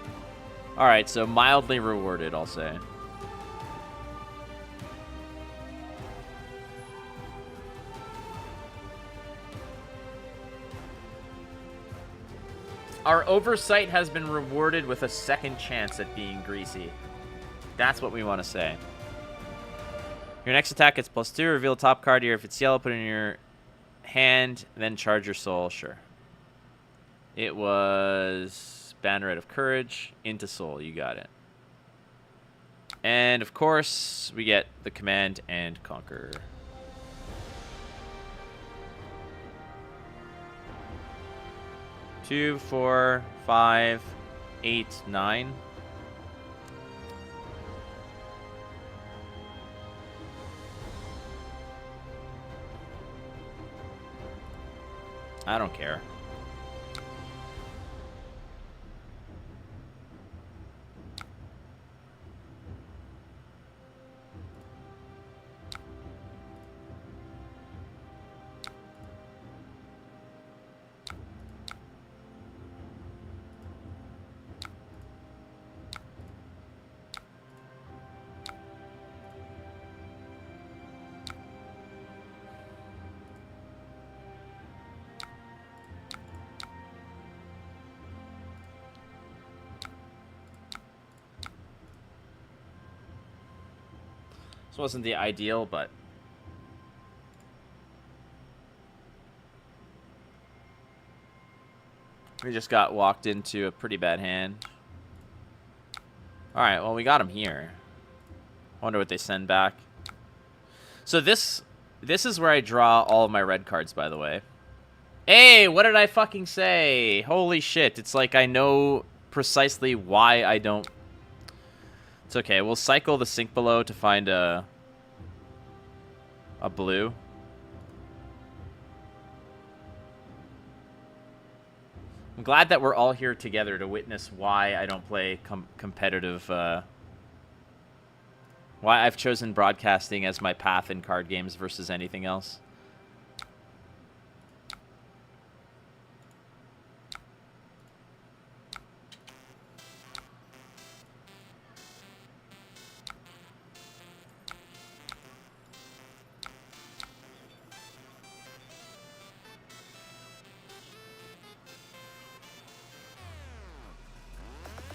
Alright, so mildly rewarded, I'll say. Our oversight has been rewarded with a second chance at being greasy. That's what we want to say. Your next attack gets +2. Reveal top card here. If it's yellow, put it in your hand, then charge your soul. Sure. It was Banneret of Courage into soul. You got it. And, of course, we get the Command and Conquer. Two, 4, 5, 8, 9. I don't care. This wasn't the ideal, but we just got walked into a pretty bad hand. Alright, well, we got him here. Wonder what they send back. So this is where I draw all of my red cards, by the way. Hey, what did I fucking say? Holy shit, it's like I know precisely why I don't... It's okay. We'll cycle the Sink Below to find a blue. I'm glad that we're all here together to witness why I don't play competitive. Why I've chosen broadcasting as my path in card games versus anything else.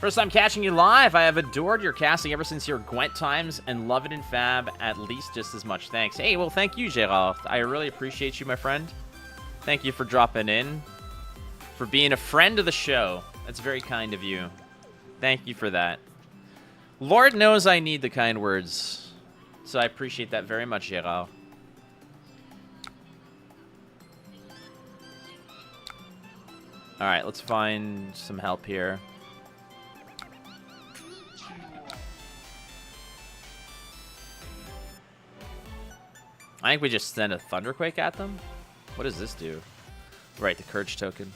First time catching you live. I have adored your casting ever since your Gwent times and love it in Fab at least just as much. Thanks. Hey, well, thank you, Gerard. I really appreciate you, my friend. Thank you for dropping in, for being a friend of the show. That's very kind of you. Thank you for that. Lord knows I need the kind words, so I appreciate that very much, Gerard. All right, let's find some help here. I think we just send a Thunderquake at them. What does this do? Right, the Courage token.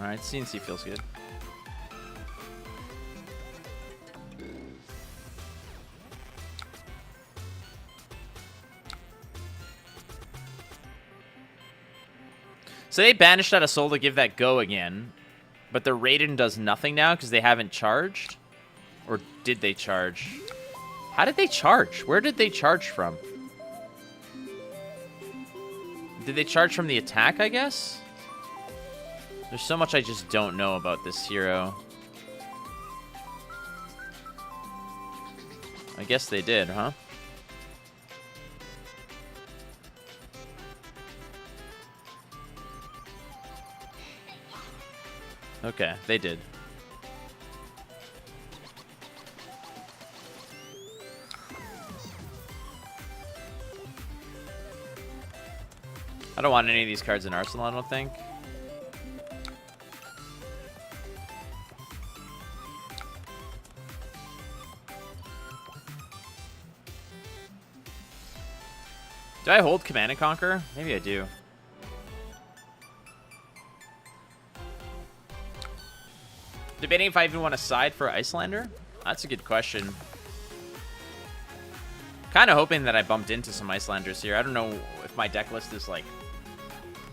Alright, CNC feels good. So they banished out a soul to give that go again, but the Raiden does nothing now because they haven't charged? Or did they charge? How did they charge? Where did they charge from? Did they charge from the attack, I guess? There's so much I just don't know about this hero. I guess they did, huh? Okay, they did. I don't want any of these cards in Arsenal, I don't think. Do I hold Command and Conquer? Maybe I do. Debating if I even want to side for Icelander? That's a good question. Kind of hoping that I bumped into some Icelanders here. I don't know if my deck list is, like,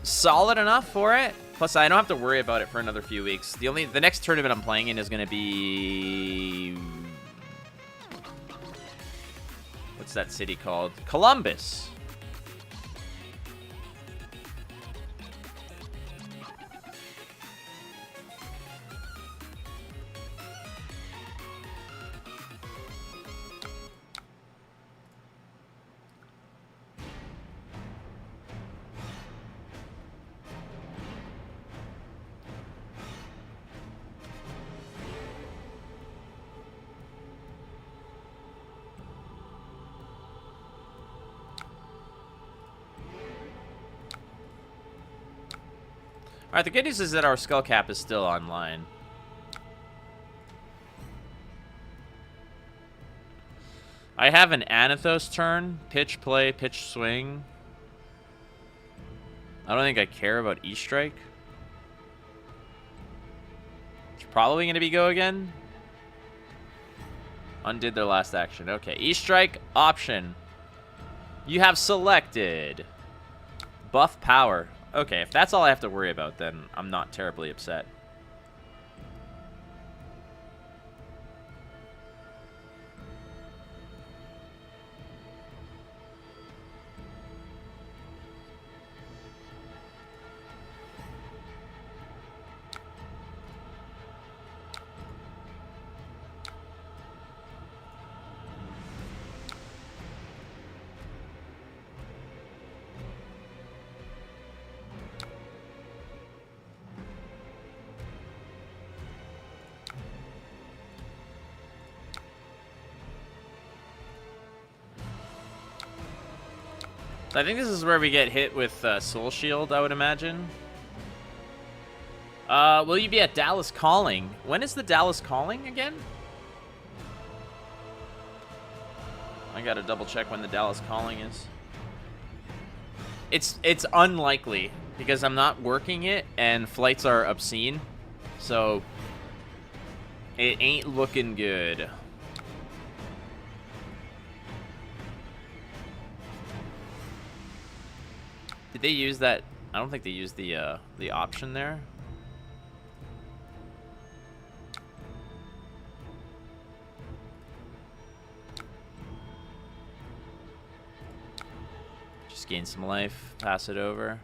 solid enough for it. Plus, I don't have to worry about it for another few weeks. The next tournament I'm playing in is going to be... What's that city called? Columbus. Alright, the good news is that our skull cap is still online. I have an Anathos turn, pitch play, pitch swing. I don't think I care about E-Strike. It's probably going to be go again. Undid their last action. Okay, E-Strike option. You have selected buff power. Okay, if that's all I have to worry about, then I'm not terribly upset. I think this is where we get hit with Soul Shield, I would imagine. Will you be at Dallas Calling? When is the Dallas Calling again? I gotta double check when the Dallas Calling is. It's unlikely because I'm not working it and flights are obscene. So it ain't looking good. Did they use that? I don't think they used the option there. Just gain some life, pass it over.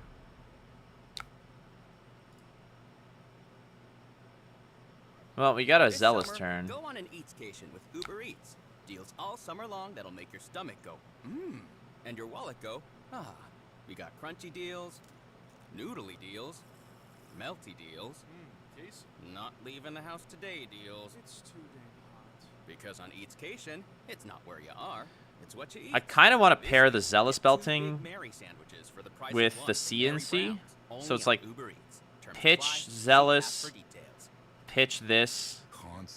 Well, we got a Zealous turn. Go on an Eatscation with Uber Eats. Deals all summer long that'll make your stomach go, mmm, and your wallet go, ah. We got crunchy deals, noodly deals, melty deals, not leaving the house today deals. It's too damn hot. Because on Eatscation, it's not where you are, it's what you eat. I kind of want to pair the Zealous belting with the CNC. So it's like pitch Zealous, pitch this.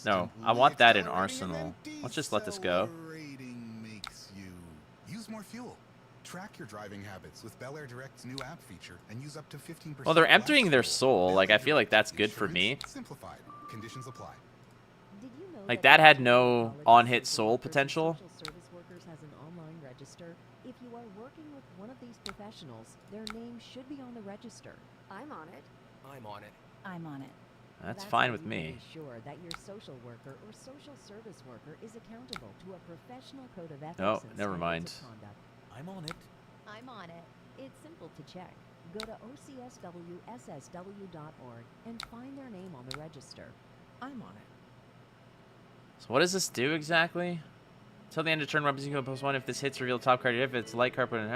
No, I want that in Arsenal. Let's just let this go. Use more fuel. Track your driving habits with Bel Air Direct's new app feature and use up to 15%. Well, they're emptying their soul. Like, I feel like that's good for me. Simplified. Conditions apply. Like, that had no on-hit soul potential. Service Workers has an online register. If you are working with one of these professionals, their name should be on the register. I'm on it. I'm on it. I'm on it. That's fine with me. Make sure that your social worker or social service worker is accountable to a professional code of ethics. Oh, and never mind. standards of conduct. I'm on it. I'm on it. It's simple to check. Go to ocswssw.org and find their name on the register. I'm on it. So what does this do exactly? Till the end of turn, weapons you can post one. If this hits, reveal top card. If it's light carpet,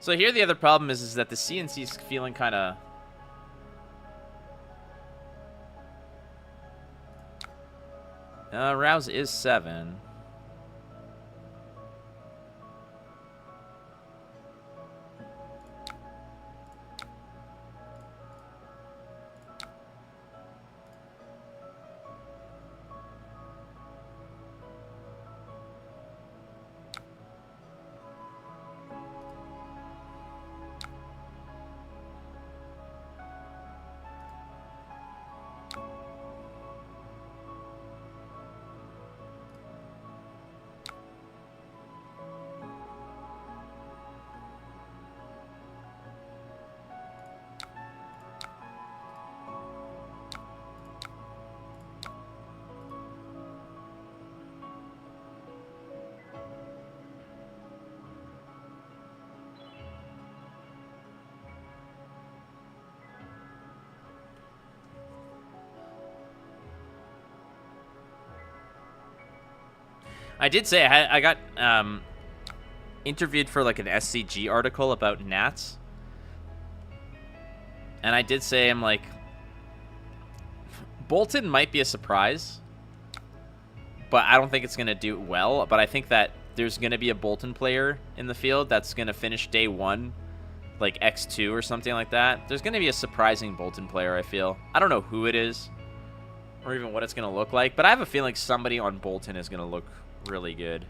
So here the other problem is that the CNC's feeling kind of... Rouse is 7. I did say I got interviewed for like an SCG article about Nats, and I did say I'm like, Boltyn might be a surprise, but I don't think it's gonna do well. But I think that there's gonna be a Boltyn player in the field that's gonna finish day 1 like X2 or something like that. There's gonna be a surprising Boltyn player. I feel. I don't know who it is or even what it's gonna look like, but I have a feeling somebody on Boltyn is gonna look really good.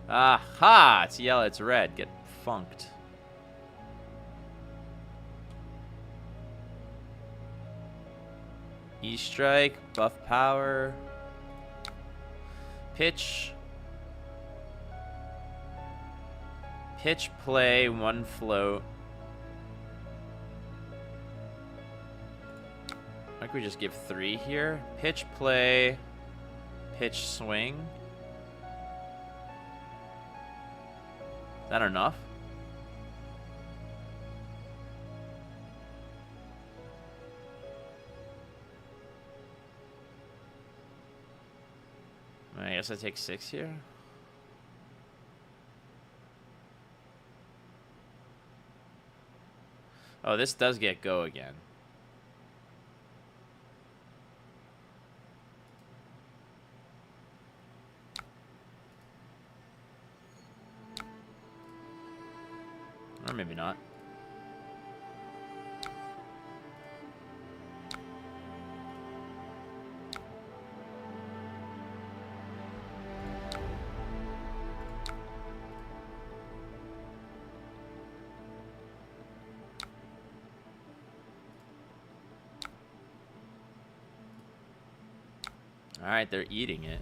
Aha! It's yellow, it's red. Get funked. E-strike, buff power, pitch, play, 1 float. I think we just give 3 here. Pitch, play, pitch, swing. Is that enough? I guess I take 6 here. Oh, this does get go again. Or maybe not. All right, they're eating it.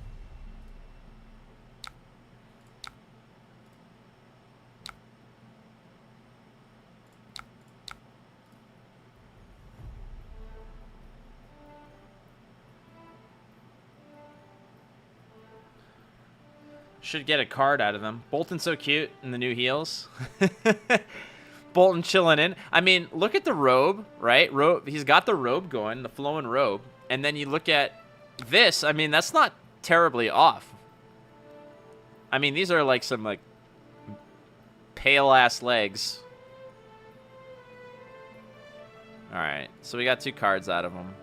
Should get a card out of them. Boltyn's so cute in the new heels. Boltyn chilling in. I mean, look at the robe, right? He's got the robe going, the flowing robe. And then you look at this. I mean, that's not terribly off. I mean, these are like some like pale-ass legs. All right, so we got 2 cards out of him.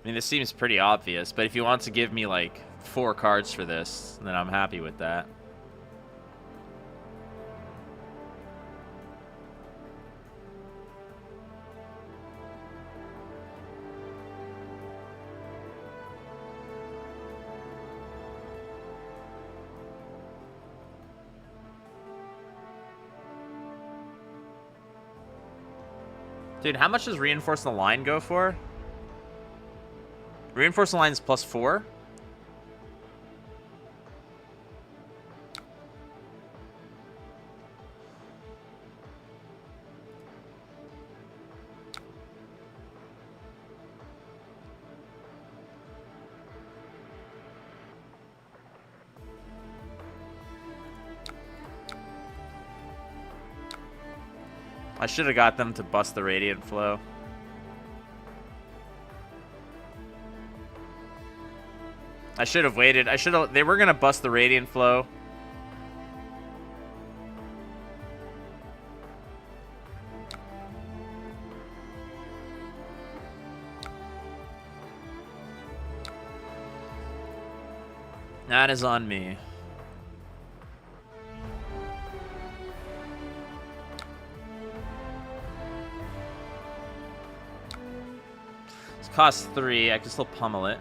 mean, this seems pretty obvious, but if he wants to give me, like, 4 cards for this, then I'm happy with that. Dude, how much does Reinforce the Line go for? Reinforce the Line is +4. I should have got them to bust the Radiant Flow. I should have waited. I should have. They were gonna bust the Radiant Flow. That is on me. Costs 3. I can still pummel it.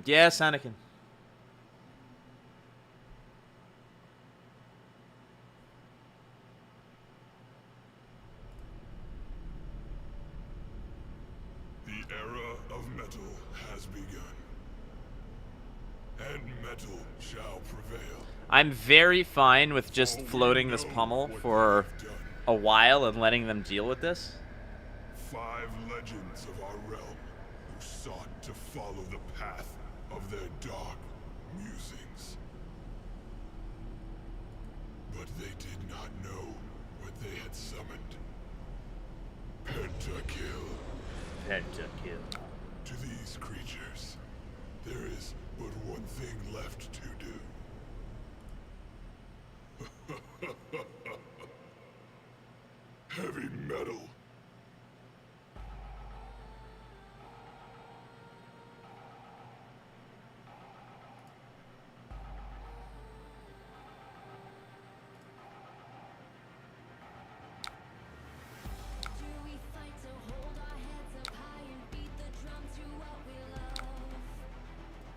Yes, Anakin. I'm very fine with just floating this pummel for a while and letting them deal with this. 5 legends of our realm who sought to follow the path of their dark musings. But they did not know what they had summoned. Pentakill. Pentakill. To these creatures, there is but one thing left to do. Heavy metal.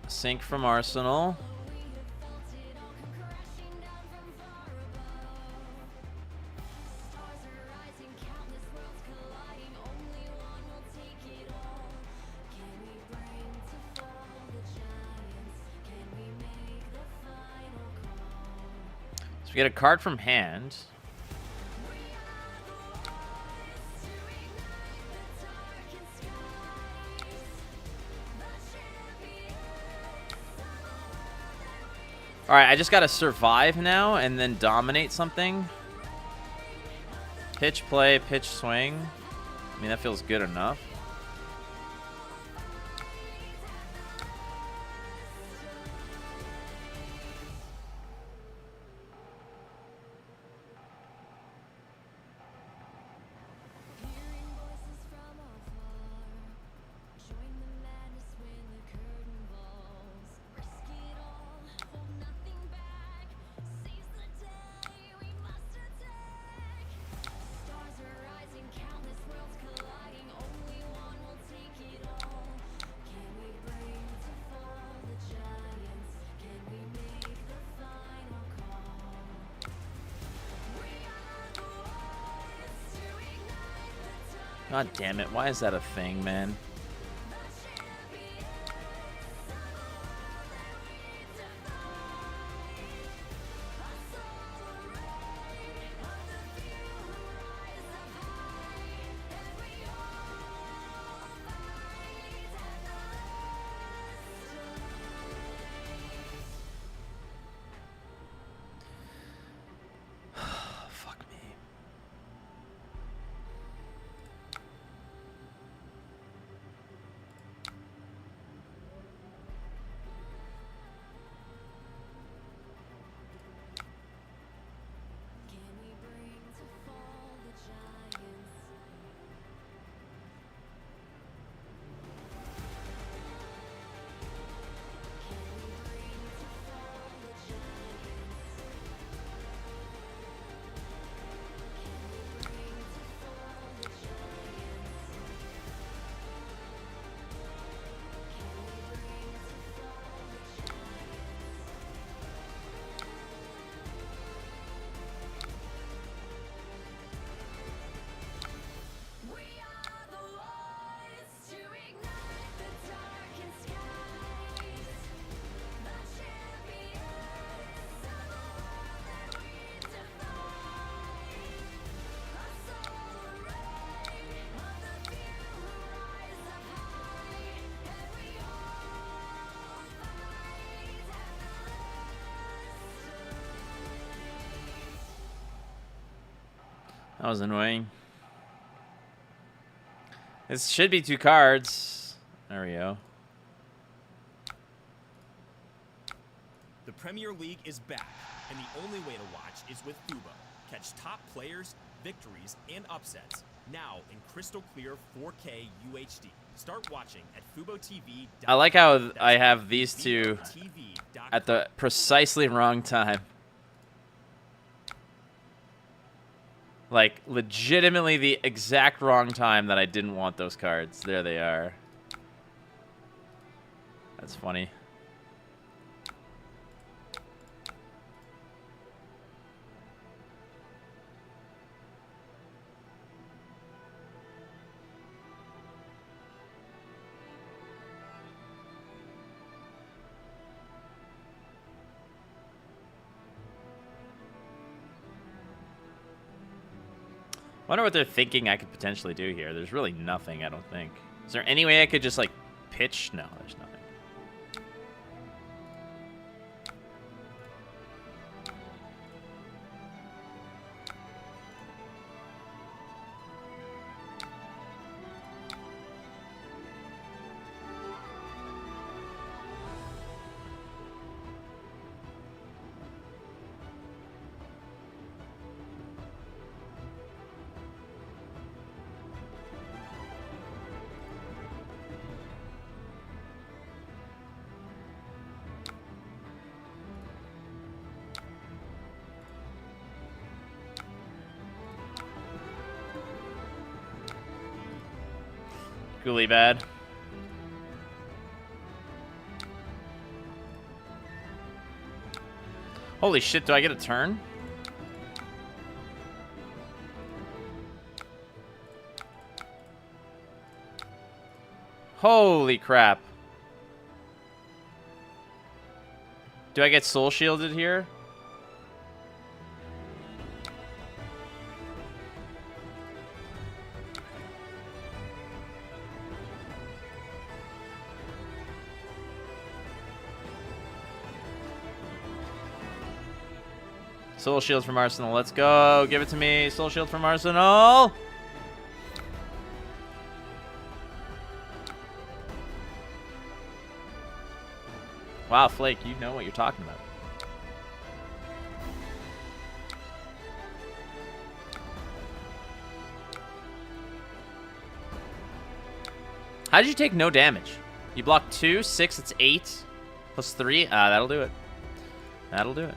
Sync from Arsenal. So we get a card from hand. Alright, I just gotta survive now and then dominate something. Pitch play, pitch swing. I mean, that feels good enough. God damn it, why is that a thing, man? That was annoying. This should be 2 cards. There we go. The Premier League is back, and the only way to watch is with Fubo. Catch top players, victories, and upsets now in crystal clear 4K UHD. Start watching at FuboTV.com. I like how I have these two at the precisely wrong time. Like, legitimately the exact wrong time that I didn't want those cards. There they are. That's funny. Wonder what they're thinking I could potentially do here. There's really nothing, I don't think. Is there any way I could just, like, pitch? No, there's nothing. Really bad. Holy shit, do I get a turn? Holy crap. Do I get soul shielded here? Soul Shield from Arsenal. Let's go. Give it to me. Soul Shield from Arsenal. Wow, Flake, you know what you're talking about. How did you take no damage? You blocked 2, 6, it's 8. Plus 3. That'll do it. That'll do it.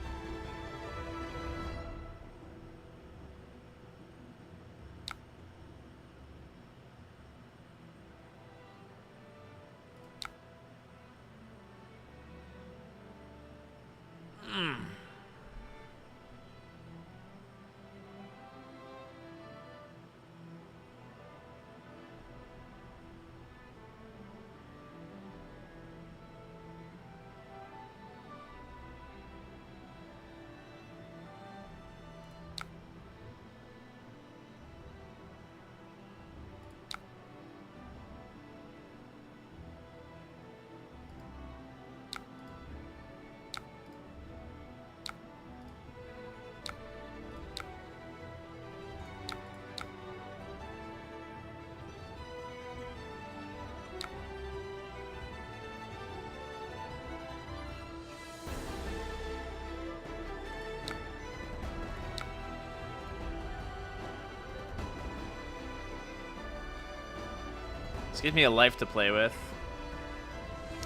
This gives me a life to play with.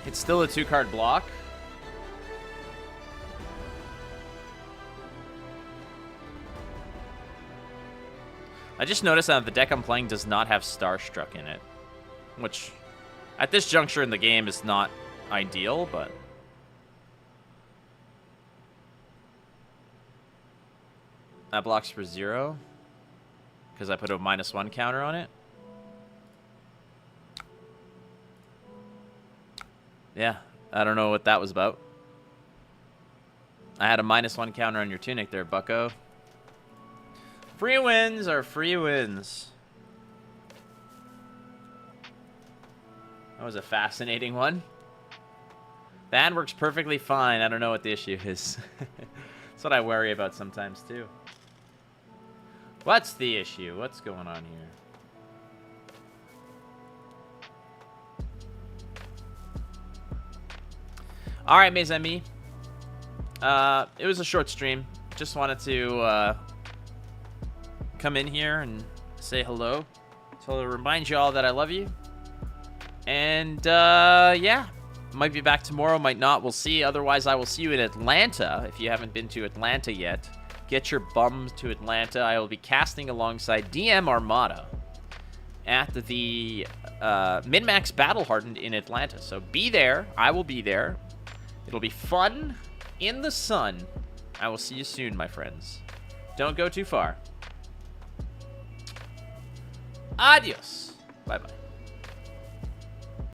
It's still a 2-card block. I just noticed that the deck I'm playing does not have Starstruck in it, which at this juncture in the game is not ideal, but that blocks for 0 because I put a -1 counter on it. Yeah, I don't know what that was about. I had a -1 counter on your Tunic there, bucko. Free wins are free wins. That was a fascinating one. The hand works perfectly fine. I don't know what the issue is. That's what I worry about sometimes, too. What's the issue? What's going on here? All right, mes amis. It was a short stream. Just wanted to come in here and say hello. So to remind you all that I love you. And yeah, might be back tomorrow, might not. We'll see. Otherwise, I will see you in Atlanta. If you haven't been to Atlanta yet, get your bums to Atlanta. I will be casting alongside DM Armada at the Min-Max Battle Hardened in Atlanta. So be there. I will be there. It'll be fun in the sun. I will see you soon, my friends. Don't go too far. Adios. Bye-bye.